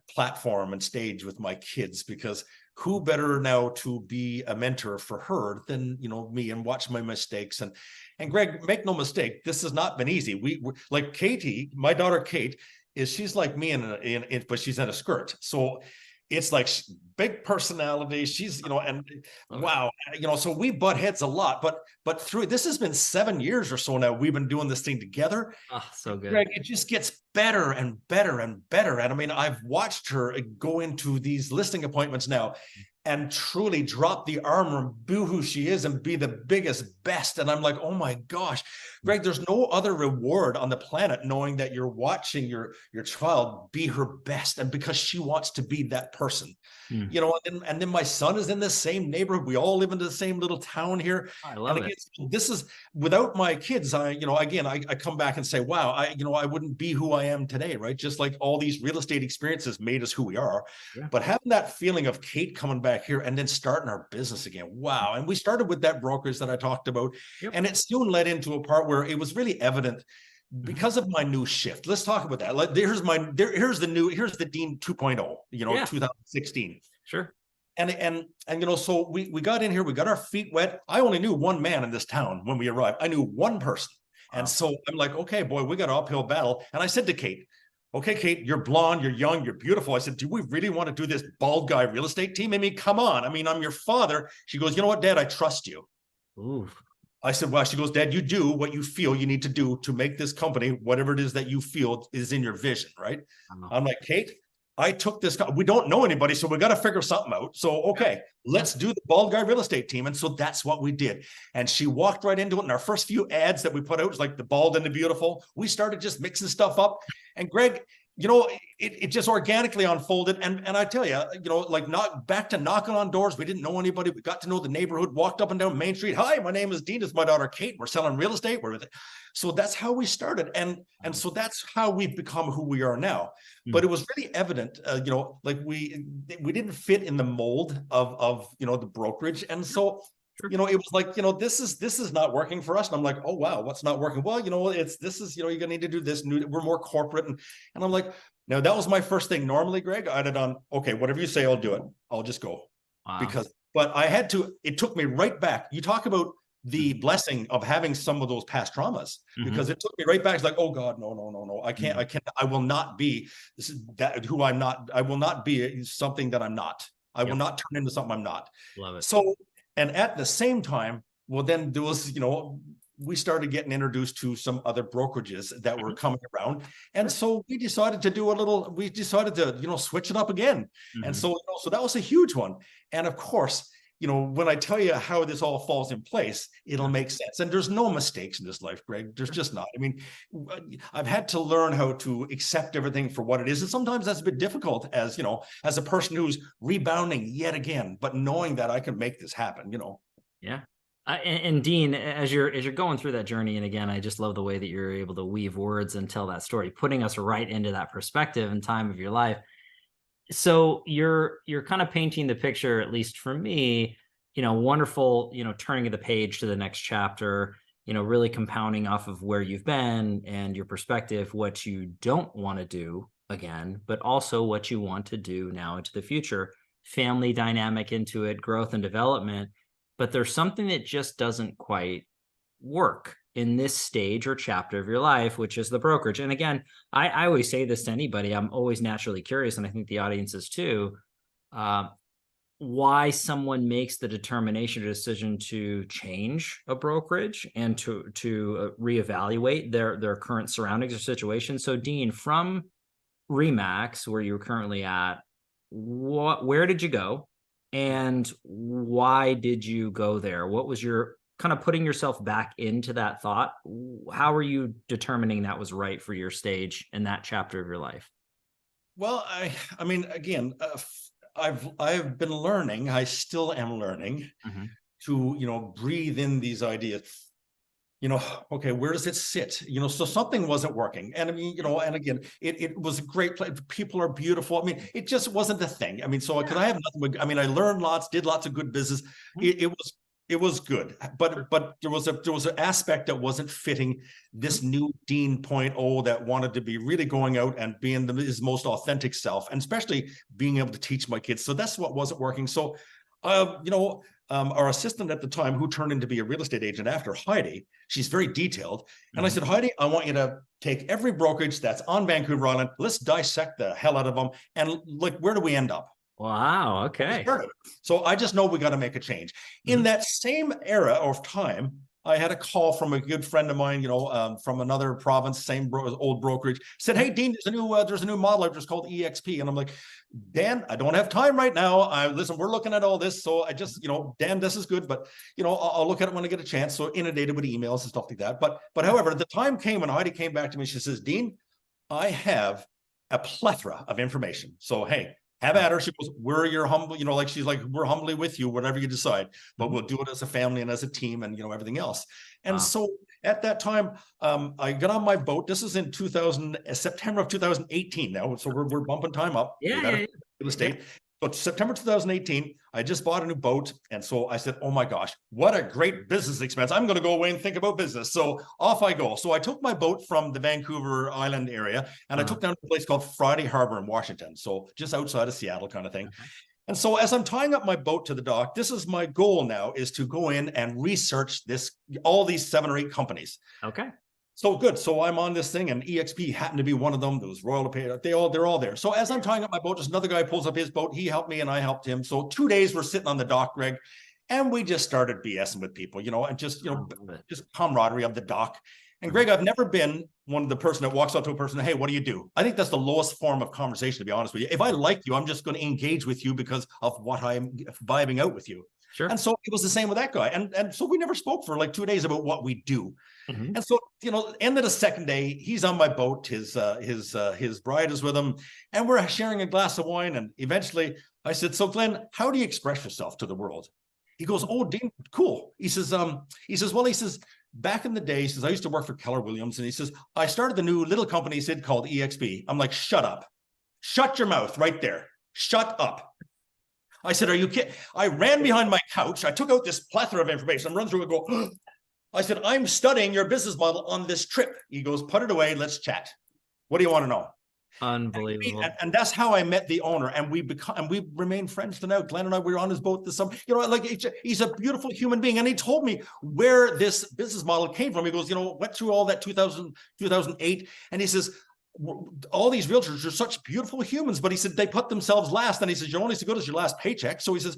platform and stage with my kids, because who better now to be a mentor for her than, me, and watch my mistakes. And Greg, make no mistake, this has not been easy. We like Katie, my daughter Kate, she's like me but she's in a skirt. So it's like big personality. She's, and wow, so we butt heads a lot, but through this has been 7 years or so now. We've been doing this thing together. Oh, so good. Greg, it just gets better and better and better. And I mean, I've watched her go into these listing appointments now and truly drop the armor and be who she is and be the biggest, best. And I'm like, oh my gosh, Greg, there's no other reward on the planet knowing that you're watching your child be her best, and because she wants to be that person. And then my son is in the same neighborhood. We all live in the same little town here. I love it. This is without my kids. I come back and say, wow, I wouldn't be who I am today, right? Just like all these real estate experiences made us who we are. Yeah. But having that feeling of Kate coming back here and then starting our business again, wow. And we started with that brokerage that I talked about, and it soon led into a part where it was really evident because of my new shift. Let's talk about that. Like, here's the Dean 2.0, 2016. Sure. And so we got in here, we got our feet wet. I only knew one man in this town when we arrived. I knew one person. Wow. And so I'm like, okay, boy, we got an uphill battle. And I said to Kate, okay, Kate, you're blonde, you're young, you're beautiful. I said, do we really want to do this bald guy real estate team? I mean, come on. I mean, I'm your father. She goes, you know what, Dad, I trust you. Ooh. I said, well, she goes, Dad, you do what you feel you need to do to make this company, whatever it is that you feel is in your vision, right? I'm like, Kate, I took this, we don't know anybody, so we got to figure something out. So, okay, let's do the bald guy real estate team. And so that's what we did. And she walked right into it. And our first few ads that we put out was like the bald and the beautiful. We started just mixing stuff up. And Greg, it just organically unfolded. And I tell you, like back to knocking on doors. We didn't know anybody. We got to know the neighborhood, walked up and down Main Street. Hi, my name is Dean. It's my daughter, Kate. We're selling real estate. We're with it. So that's how we started. And so that's how we've become who we are now. But it was really evident, like we didn't fit in the mold of the brokerage. And so it was like, this is not working for us. And I'm like, oh, wow, what's not working? Well, you're gonna need to do this. We're more corporate. And I'm like, now that was my first thing. Normally, Greg, I'd have done, okay, whatever you say, I'll do it. I'll just go. Wow. But I had to, it took me right back. You talk about the blessing of having some of those past traumas, because it took me right back. It's like, oh God, no. I will not be who I'm not. I will not be something that I'm not. I will not turn into something I'm not. Love it. So, and at the same time, well, then there was, we started getting introduced to some other brokerages that were coming around. And so we decided to switch it up again. And so that was a huge one. And of course, when I tell you how this all falls in place, it'll make sense. And there's no mistakes in this life, Greg. There's just not. I mean, I've had to learn how to accept everything for what it is. And sometimes that's a bit difficult as a person who's rebounding yet again, but knowing that I can make this happen, Yeah. And Dean, as you're going through that journey, and again, I just love the way that you're able to weave words and tell that story, putting us right into that perspective and time of your life. So you're kind of painting the picture, at least for me, wonderful, turning of the page to the next chapter, really compounding off of where you've been and your perspective, what you don't want to do again, but also what you want to do now into the future, family dynamic into it, growth and development. But there's something that just doesn't quite work in this stage or chapter of your life, which is the brokerage. And again, I always say this to anybody. I'm always naturally curious, and I think the audience is too, why someone makes the determination or decision to change a brokerage and to reevaluate their current surroundings or situation. So Dean, from Remax, where you're currently at, where did you go? And why did you go there? What was your kind of putting yourself back into that thought? How are you determining that was right for your stage in that chapter of your life? Well, I mean, again, I've been learning. I still am learning to breathe in these ideas. Okay, where does it sit? So something wasn't working. And I mean, and again, it was a great place. People are beautiful. I mean, it just wasn't the thing. I mean, so because I have nothing, I mean, I learned lots, did lots of good business. It was good, but there was an aspect that wasn't fitting this new Dean 0.0 that wanted to be really going out and being his most authentic self, and especially being able to teach my kids. So that's what wasn't working. So, our assistant at the time, who turned into be a real estate agent after, Heidi, she's very detailed. And I said, Heidi, I want you to take every brokerage that's on Vancouver Island. Let's dissect the hell out of them. And like, where do we end up? Wow. Okay. So I just know we got to make a change. In that same era of time, I had a call from a good friend of mine, from another province, same old brokerage, said, "Hey, Dean, there's a new model out just called EXP." And I'm like, "Dan, I don't have time right now. Listen, we're looking at all this. So I just, Dan, this is good, but I'll look at it when I get a chance." So inundated with emails and stuff like that. But however, the time came when Heidi came back to me. She says, "Dean, I have a plethora of information. So, hey, have at her." She goes, "We're your humble, she's like, we're humbly with you, whatever you decide, but we'll do it as a family and as a team and, everything else." And so at that time, I got on my boat. This is in September of 2018 now. So we're bumping time up. Yeah. Real estate. But September 2018, I just bought a new boat. And so I said, "Oh my gosh, what a great business expense. I'm going to go away and think about business." So off I go. So I took my boat from the Vancouver Island area and I took down to a place called Friday Harbor in Washington. So just outside of Seattle kind of thing. And so as I'm tying up my boat to the dock, this is my goal now, is to go in and research all these 7 or 8 companies. Okay. So good. So I'm on this thing, and EXP happened to be one of them. There was Royal LePage. They're all there. So as I'm tying up my boat, just another guy pulls up his boat. He helped me and I helped him. So 2 days we're sitting on the dock, Greg, and we just started BSing with people, and just, just camaraderie of the dock. And Greg, I've never been one of the person that walks up to a person, "Hey, what do you do?" I think that's the lowest form of conversation, to be honest with you. If I like you, I'm just going to engage with you because of what I'm vibing out with you. Sure. And so it was the same with that guy. And so we never spoke for like 2 days about what we do. And so, end of the second day, he's on my boat. His bride is with him, and we're sharing a glass of wine. And eventually I said, "So Glenn, how do you express yourself to the world?" He goes, "Oh, Dean, cool." He says, "Back in the day," he says, "I used to work for Keller Williams." And he says, "I started the new little company," he said, "called EXP." I'm like, "Shut up. Shut your mouth right there. Shut up." I said, "Are you kidding?" I ran behind my couch. I took out this plethora of information. I'm running through and go, I said, "I'm studying your business model on this trip." He goes, "Put it away. Let's chat. What do you want to know?" Unbelievable. And that's how I met the owner, and we remain friends to now. Glenn and I were on his boat this summer. He's a beautiful human being, and he told me where this business model came from. He goes, went through all that 2008, and he says, "All these realtors are such beautiful humans," but he said they put themselves last. And he says, "You're only as good as your last paycheck." So he says,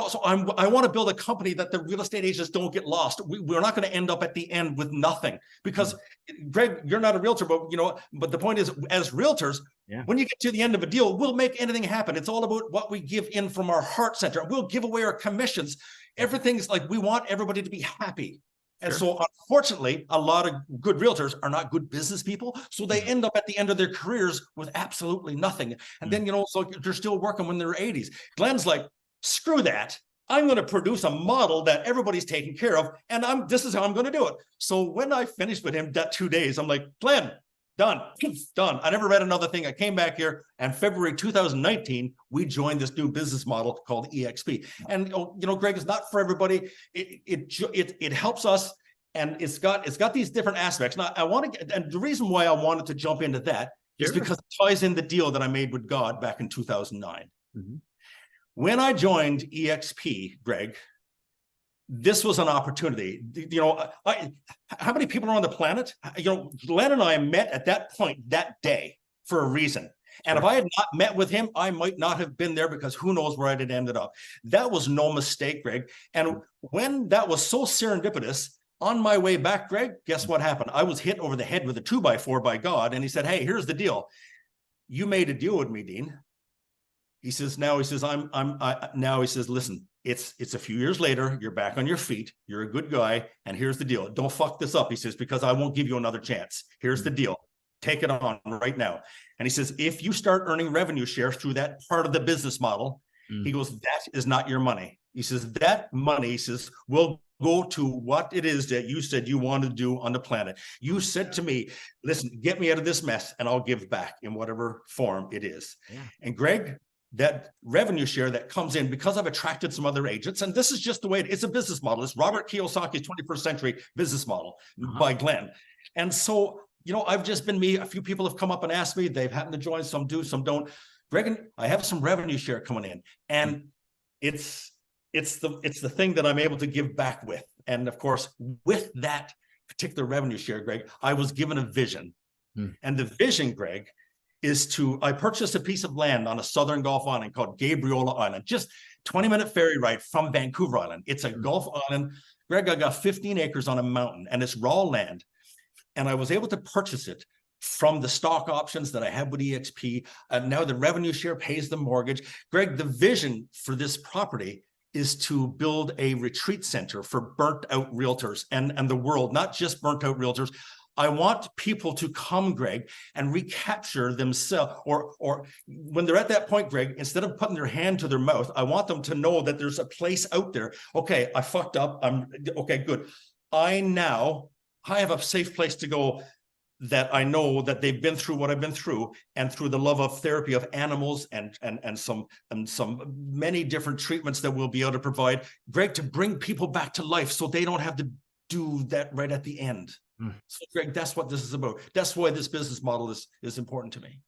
so I want to build a company that the real estate agents don't get lost. We're not going to end up at the end with nothing, because Greg, you're not a realtor, but the point is, as realtors, when you get to the end of a deal, we'll make anything happen. It's all about what we give in from our heart center. We'll give away our commissions. Everything's like, we want everybody to be happy. And so unfortunately, a lot of good realtors are not good business people. So they end up at the end of their careers with absolutely nothing. And then, so they're still working when they're 80s. Glenn's like, "Screw that. I'm going to produce a model that everybody's taking care of, and this is how I'm going to do it. So when I finished with him that 2 days, I'm like, Glenn, done. I never read another thing. I came back here, and February 2019, we joined this new business model called EXP. And Greg, it's not for everybody. It helps us, and it's got these different aspects. Now, and the reason why I wanted to jump into that is because it ties in the deal that I made with God back in 2009. Mm-hmm. When I joined EXP, Greg, this was an opportunity. How many people are on the planet? Glenn and I met at that point that day for a reason. And if I had not met with him, I might not have been there, because who knows where I'd have ended up. That was no mistake, Greg. And when that was so serendipitous, on my way back, Greg, guess what happened? I was hit over the head with a 2x4 by God. And he said, hey, here's the deal. You made a deal with me, Dean. He says, now he says, listen, it's a few years later. You're back on your feet. You're a good guy. And here's the deal. Don't fuck this up. He says, because I won't give you another chance. Here's the deal. Take it on right now. And he says, if you start earning revenue share through that part of the business model, he goes, that is not your money. He says, that money, he says, will go to what it is that you said you wanted to do on the planet. You said to me, listen, get me out of this mess and I'll give back in whatever form it is. Yeah. And Greg, that revenue share that comes in, because I've attracted some other agents, and this is just the way it's a business model. It's Robert Kiyosaki's 21st century business model by Glenn. And so, I've just been me. A few people have come up and asked me. They've happened to join. Some do, some don't. Greg, I have some revenue share coming in, and it's the thing that I'm able to give back with. And of course, with that particular revenue share, Greg, I was given a vision. And the vision, Greg, I purchased a piece of land on a southern Gulf island called Gabriola Island, just 20-minute ferry ride from Vancouver Island. It's a Gulf island. Greg, I got 15 acres on a mountain, and it's raw land. And I was able to purchase it from the stock options that I have with EXP. And now the revenue share pays the mortgage. Greg, the vision for this property is to build a retreat center for burnt out realtors and the world, not just burnt out realtors. I want people to come, Greg, and recapture themselves, or when they're at that point, Greg, instead of putting their hand to their mouth, I want them to know that there's a place out there. Okay, I fucked up. Okay, good. I have a safe place to go, that I know that they've been through what I've been through, and through the love of therapy of animals and some many different treatments that we'll be able to provide, Greg, to bring people back to life so they don't have to do that right at the end. So, Greg, that's what this is about. That's why this business model is important to me.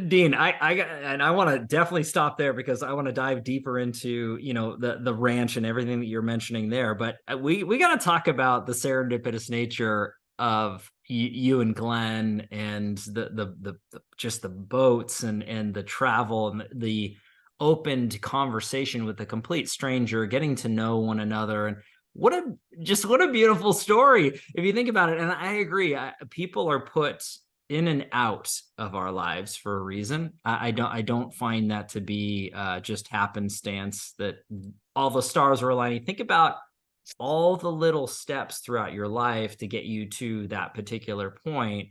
Dean, I want to definitely stop there, because I want to dive deeper into the ranch and everything that you're mentioning there. But we got to talk about the serendipitous nature of you and Glenn, and the just the boats and the travel and the opened conversation with a complete stranger, getting to know one another. And what a beautiful story, if you think about it. And I agree. People are put in and out of our lives for a reason. I don't find that to be just happenstance, that all the stars are aligning. Think about all the little steps throughout your life to get you to that particular point.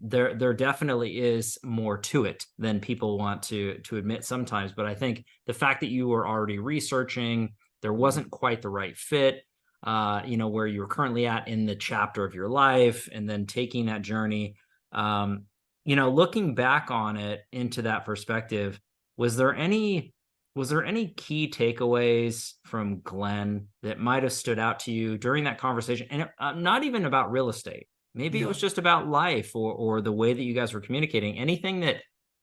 There definitely is more to it than people want to admit sometimes. But I think the fact that you were already researching, there wasn't quite the right fit, where you're currently at in the chapter of your life, and then taking that journey, looking back on it into that perspective, was there any key takeaways from Glenn that might have stood out to you during that conversation? And not even about real estate. Maybe it was just about life, or the way that you guys were communicating. Anything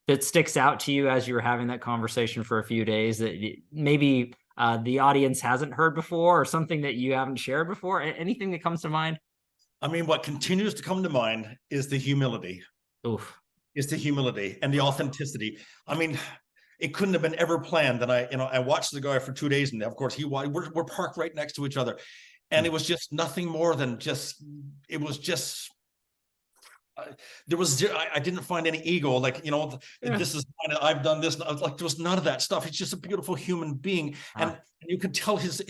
that sticks out to you as you were having that conversation for a few days that maybe the audience hasn't heard before, or something that you haven't shared before? Anything that comes to mind? I mean, what continues to come to mind is the humility. Oof. Is the humility and the authenticity. I mean, it couldn't have been ever planned. And I watched the guy for 2 days, and of course we're parked right next to each other. And it was just nothing more than it was just, I didn't find any ego, this is mine, I've done this. Like, there was none of that stuff. He's just a beautiful human being. And you could tell his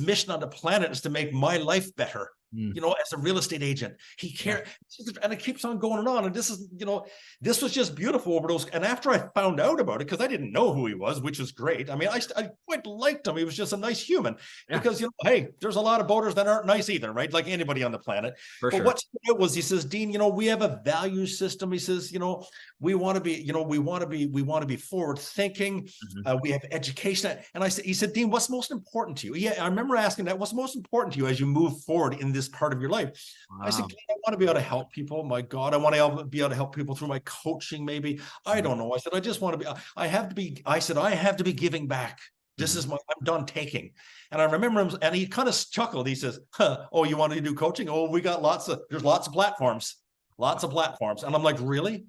mission on the planet is to make my life better. you know, as a real estate agent. He cared, and it keeps on going on. And this is, you know, this was just beautiful over those. And after I found out about it, because I didn't know who he was, which was great. I mean, I quite liked him. He was just a nice human. Because, you know, hey, there's a lot of boaters that aren't nice either, right? Like anybody on the planet. But what it was, he says, Dean, you know, we have a value system. He says, you know, we want to be, you know, we want to be forward thinking. We have education. And he said, Dean, what's most important to you? Yeah, I remember asking that. What's most important to you as you move forward in this part of your life? I said, I want to be able to help people. My God, I want to be able to help people through my coaching, maybe. I don't know. I said, I just want to be, I have to be giving back. This is I'm done taking. And I remember him, and he kind of chuckled. He says, oh, you want to do coaching? Oh, there's lots of platforms. And I'm like, really?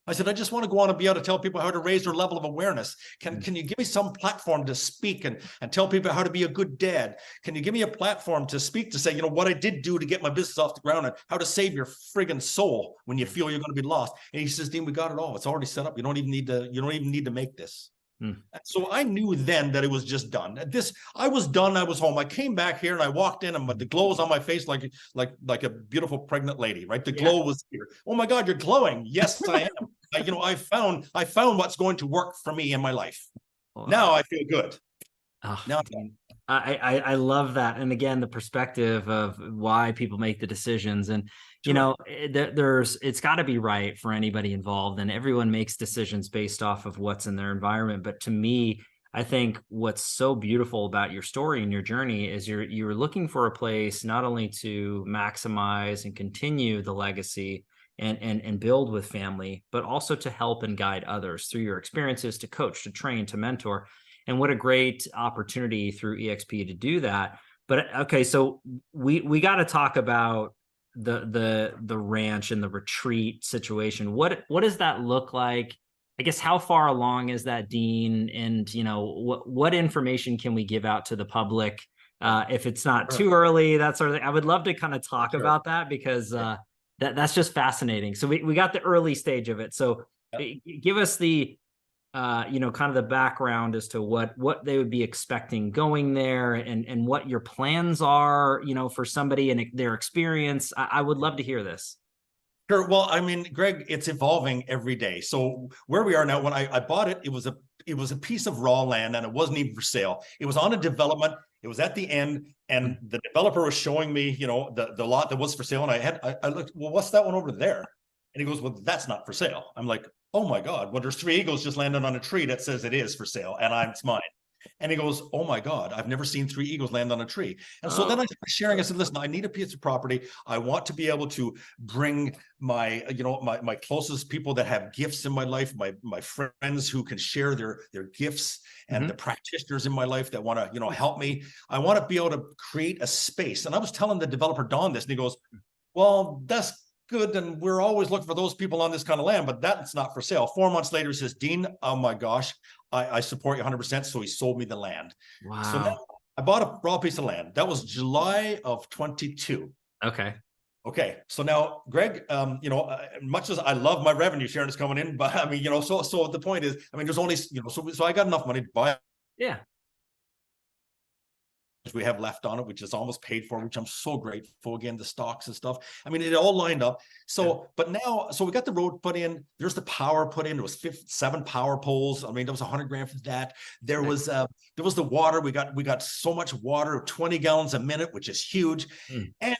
I said, I just want to go on and be able to tell people how to raise their level of awareness. Can you give me some platform to speak and tell people how to be a good dad? Can you give me a platform to speak, to say, you know, what I did do to get my business off the ground and how to save your friggin' soul when you feel you're going to be lost? And he says, Dean, we got it all. It's already set up. You don't even need to make this. So I knew then that it was just done. I was done. I was home. I came back here and I walked in, and the glow was on my face like a beautiful pregnant lady, right? The glow was here. Oh my God, you're glowing. Yes, I am. You know, I found what's going to work for me in my life. Wow. Now I feel good. Now I love that. And again, the perspective of why people make the decisions, and you know, it's got to be right for anybody involved, and everyone makes decisions based off of what's in their environment. But to me, I think what's so beautiful about your story and your journey is you're looking for a place not only to maximize and continue the legacy and build with family, but also to help and guide others through your experiences, to coach, to train, to mentor. And what a great opportunity through EXP to do that. But okay, so we got to talk about the ranch and the retreat situation. What does that look like? I guess, how far along is that, Dean? And you know, what information can we give out to the public? If it's not too early, that sort of thing. I would love to kind of talk about that, because that's just fascinating. So we got the early stage of it. So give us the you know, kind of the background as to what they would be expecting going there, and what your plans are, you know, for somebody and their experience. I would love to hear this. Sure. Well, I mean, Greg, it's evolving every day. So where we are now, when I bought it, it was a piece of raw land, and it wasn't even for sale. It was on a development. It was at the end, and the developer was showing me, you know, the lot that was for sale. And I looked, well, what's that one over there? And he goes, well, that's not for sale. I'm like, oh my God, well, there's 3 eagles just landed on a tree that says it is for sale, and it's mine. And he goes, oh my God, I've never seen 3 eagles land on a tree. And so then I started sharing. I said, listen, I need a piece of property. I want to be able to bring my closest people that have gifts in my life, my friends who can share their gifts, and the practitioners in my life that want to, you know, help me. I want to be able to create a space. And I was telling the developer, Don, this, and he goes, well, that's good, and we're always looking for those people on this kind of land, but that's not for sale. 4 months later, he says, Dean, oh my gosh, I support you 100%. So he sold me the land. Wow. So now I bought a raw piece of land. That was July of 22. Okay. So now, Greg, you know, much as I love my revenue sharing is coming in, but I mean, you know, so the point is, I mean, there's only, you know, so I got enough money to buy. Yeah. We have left on it, which is almost paid for, which I'm so grateful. Again, the stocks and stuff. I mean, it all lined up. So, but now, so we got the road put in. There's the power put in. It was 7 power poles. I mean, there was $100,000 for that. There was the water. We got so much water, 20 gallons a minute, which is huge. And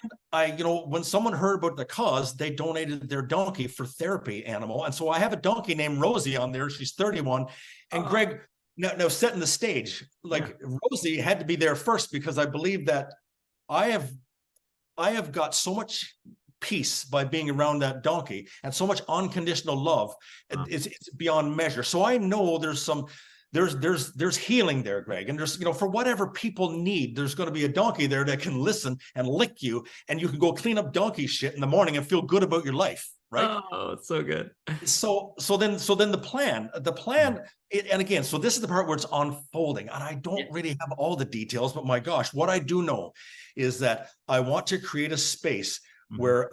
you know, when someone heard about the cause, they donated their donkey for therapy animal. And so I have a donkey named Rosie on there. She's 31. And Greg, now setting the stage, like Rosie had to be there first, because I believe that I have got so much peace by being around that donkey, and so much unconditional love. It's beyond measure. So I know there's healing there, Greg. And there's, you know, for whatever people need, there's going to be a donkey there that can listen and lick you, and you can go clean up donkey shit in the morning and feel good about your life. Right. Oh, it's so good. So then the plan, and again, so this is the part where it's unfolding, and I don't really have all the details, but my gosh, what I do know is that I want to create a space where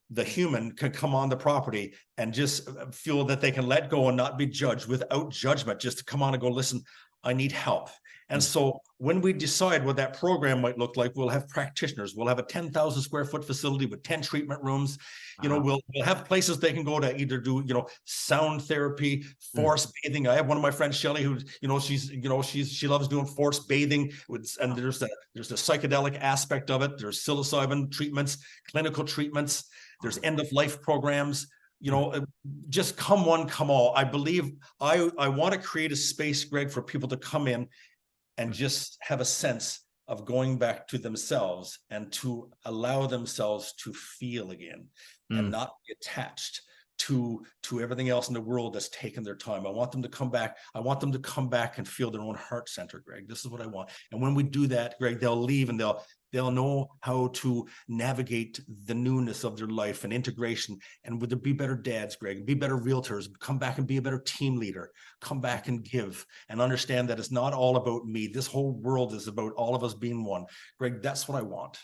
the human can come on the property and just feel that they can let go and not be judged, without judgment, just to come on and go, listen, I need help. And so when we decide what that program might look like, we'll have practitioners. We'll have a 10,000 square foot facility with 10 treatment rooms. You know, we'll have places they can go to either do, you know, sound therapy, force bathing. I have one of my friends, Shelly, who, you know, she loves doing force bathing. And there's the psychedelic aspect of it. There's psilocybin treatments, clinical treatments. There's end of life programs. You know, just come one, come all. I believe I want to create a space, Greg, for people to come in and just have a sense of going back to themselves and to allow themselves to feel again and not be attached to everything else in the world that's taken their time. I want them to come back. I want them to come back and feel their own heart center, Greg. This is what I want. And when we do that, Greg, they'll leave and they'll know how to navigate the newness of their life and integration. And would there be better dads, Greg, be better realtors, come back and be a better team leader, come back and give and understand that it's not all about me. This whole world is about all of us being one. Greg, that's what I want.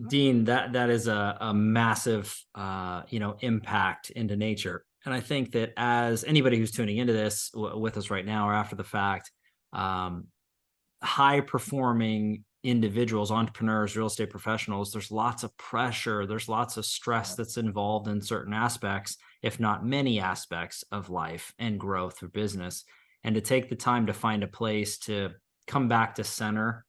Dean, that is a massive, impact into nature. And I think that as anybody who's tuning into this with us right now or after the fact, high performing individuals, entrepreneurs, real estate professionals, there's lots of pressure. There's lots of stress that's involved in certain aspects, if not many aspects of life and growth of business. And to take the time to find a place to come back to center,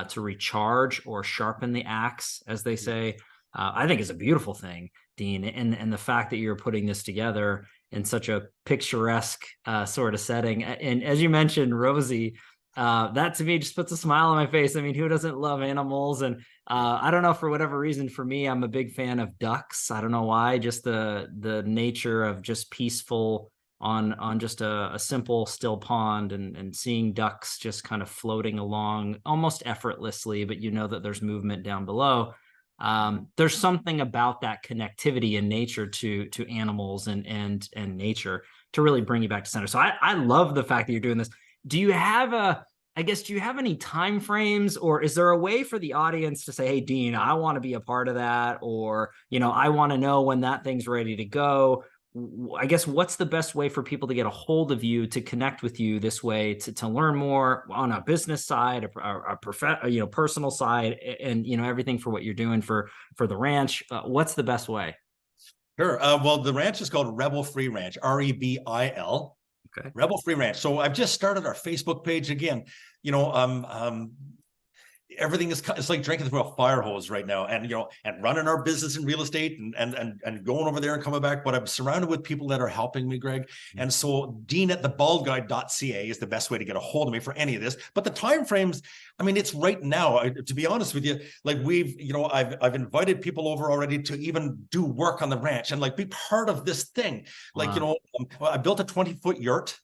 to recharge or sharpen the axe, as they say, I think is a beautiful thing, Dean. And the fact that you're putting this together in such a picturesque sort of setting. And as you mentioned, Rosie, that to me just puts a smile on my face. I mean, who doesn't love animals? And I don't know, for whatever reason, for me, I'm a big fan of ducks. I don't know why, just the nature of just peaceful on just a simple still pond and seeing ducks just kind of floating along almost effortlessly, but you know that there's movement down below. There's something about that connectivity in nature to animals and nature to really bring you back to center. So I love the fact that you're doing this. Do you have any time frames, or is there a way for the audience to say, hey, Dean, I want to be a part of that, or, I want to know when that thing's ready to go? I guess what's the best way for people to get a hold of you, to connect with you this way, to learn more on a business side, a personal side, and everything for what you're doing for the ranch? What's the best way? Sure. Well, the ranch is called Rebel Free Ranch, REBIL. Okay. Rebel Free Ranch. So I've just started our Facebook page again. Everything it's like drinking through a fire hose right now, and running our business in real estate and going over there and coming back. But I'm surrounded with people that are helping me, Greg. And so dean@thebaldguide.ca is the best way to get a hold of me for any of this. But the time frames, I mean, it's right now. To be honest with you, like I've invited people over already to even do work on the ranch and like be part of this thing. Like, I built a 20-foot yurt.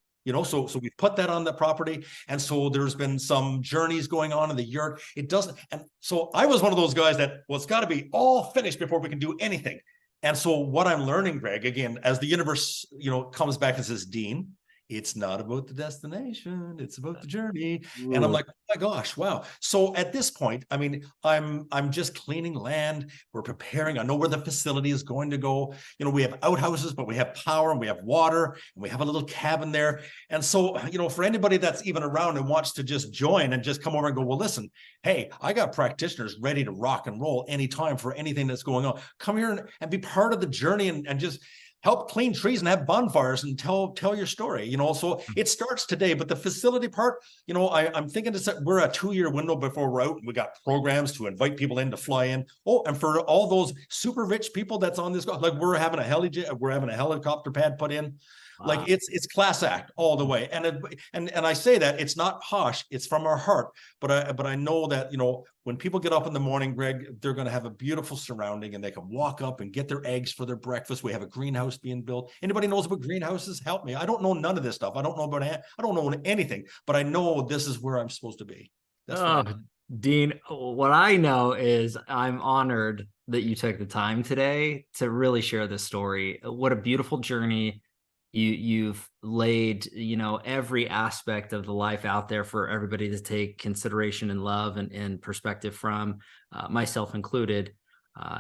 So we put that on the property. And so there's been some journeys going on in the yurt. It doesn't. And so I was one of those guys that, well, it's got to be all finished before we can do anything. And so what I'm learning, Greg, again, as the universe, comes back and says, Dean, it's not about the destination, it's about the journey. Ooh. And I'm like, oh my gosh, wow. So at this point, I mean, I'm just cleaning land. We're preparing. I know where the facility is going to go. We have outhouses, but we have power and we have water and we have a little cabin there. And so, for anybody that's even around and wants to just join and just come over and go, well, listen, hey, I got practitioners ready to rock and roll anytime for anything that's going on. Come here and be part of the journey and just help clean trees and have bonfires and tell your story, so it starts today. But the facility part, I'm thinking we're a 2-year window before we're out. We got programs to invite people in to fly in. Oh, and for all those super rich people that's on this, like we're having a helicopter pad put in. Wow. Like it's class act all the way. And I say that it's not posh, it's from our heart. But I know that, when people get up in the morning, Greg, they're going to have a beautiful surrounding and they can walk up and get their eggs for their breakfast. We have a greenhouse being built. Anybody knows about greenhouses? Help me. I don't know none of this stuff. I don't know anything, but I know this is where I'm supposed to be. That's Dean, what I know is I'm honored that you took the time today to really share this story. What a beautiful journey. You've laid, every aspect of the life out there for everybody to take consideration and love and perspective from, myself included.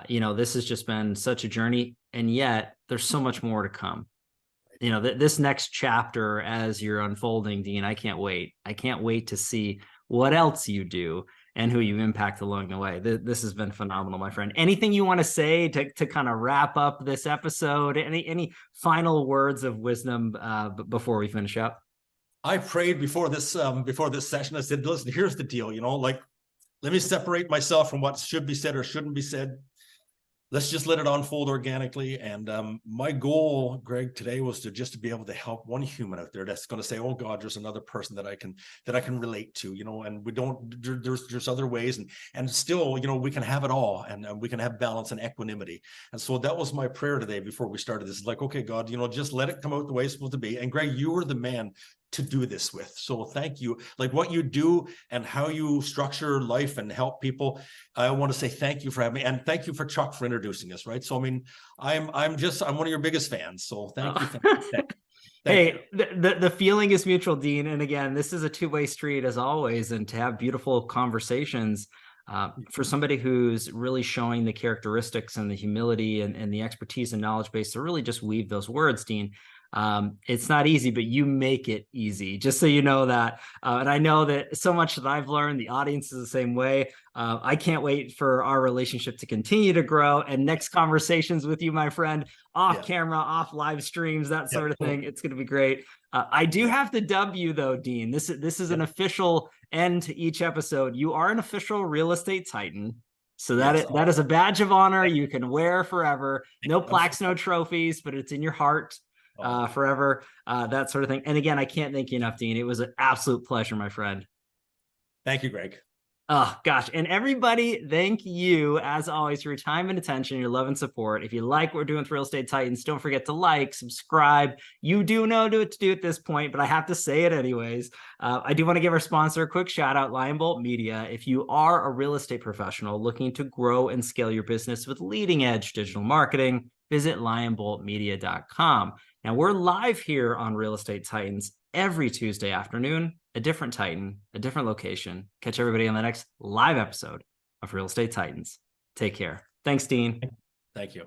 This has just been such a journey, and yet there's so much more to come. you know, this next chapter as you're unfolding, Dean, I can't wait. I can't wait to see what else you do and who you impact along the way. This has been phenomenal, my friend. Anything you want to say to kind of wrap up this episode? Any final words of wisdom before we finish up? I prayed before this session. I said, listen, here's the deal, you know, like, let me separate myself from what should be said or shouldn't be said. Let's just let it unfold organically. And my goal, Greg, today was to be able to help one human out there that's going to say, oh God, there's another person that I can relate to, you know, and we don't, there's other ways, and still, you know, we can have it all, and we can have balance and equanimity. And so that was my prayer today before we started this. Like, okay, God, you know, just let it come out the way it's supposed to be. And Greg, you were the man to do this with. So thank you. Like what you do and how you structure life and help people. I want to say thank you for having me, and thank you for Chuck for introducing us. Right. So, I mean, I'm one of your biggest fans. So thank you. Thank Hey, the feeling is mutual, Dean. And again, this is a two-way street as always, and to have beautiful conversations for somebody who's really showing the characteristics and the humility and the expertise and knowledge base to really just weave those words, Dean. It's not easy, but you make it easy, just so you know that. And I know that so much that I've learned, the audience is the same way. I can't wait for our relationship to continue to grow, and next conversations with you, my friend, off camera, off live streams, that sort of thing. It's going to be great. I do have to dub you though, Dean. This is an official end to each episode. You are an official real estate titan. So that is a badge of honor you can wear forever. No plaques, no trophies, but it's in your heart forever, that sort of thing. And again, I can't thank you enough, Dean. It was an absolute pleasure, my friend. Thank you, Greg. Oh, gosh. And everybody, thank you, as always, for your time and attention, your love and support. If you like what we're doing with Real Estate Titans, don't forget to like, subscribe. You do know what to do at this point, but I have to say it anyways. I do want to give our sponsor a quick shout out, Lion Bolt Media. If you are a real estate professional looking to grow and scale your business with leading edge digital marketing, visit lionboltmedia.com. Now, we're live here on Real Estate Titans every Tuesday afternoon, a different Titan, a different location. Catch everybody on the next live episode of Real Estate Titans. Take care. Thanks, Dean. Thank you.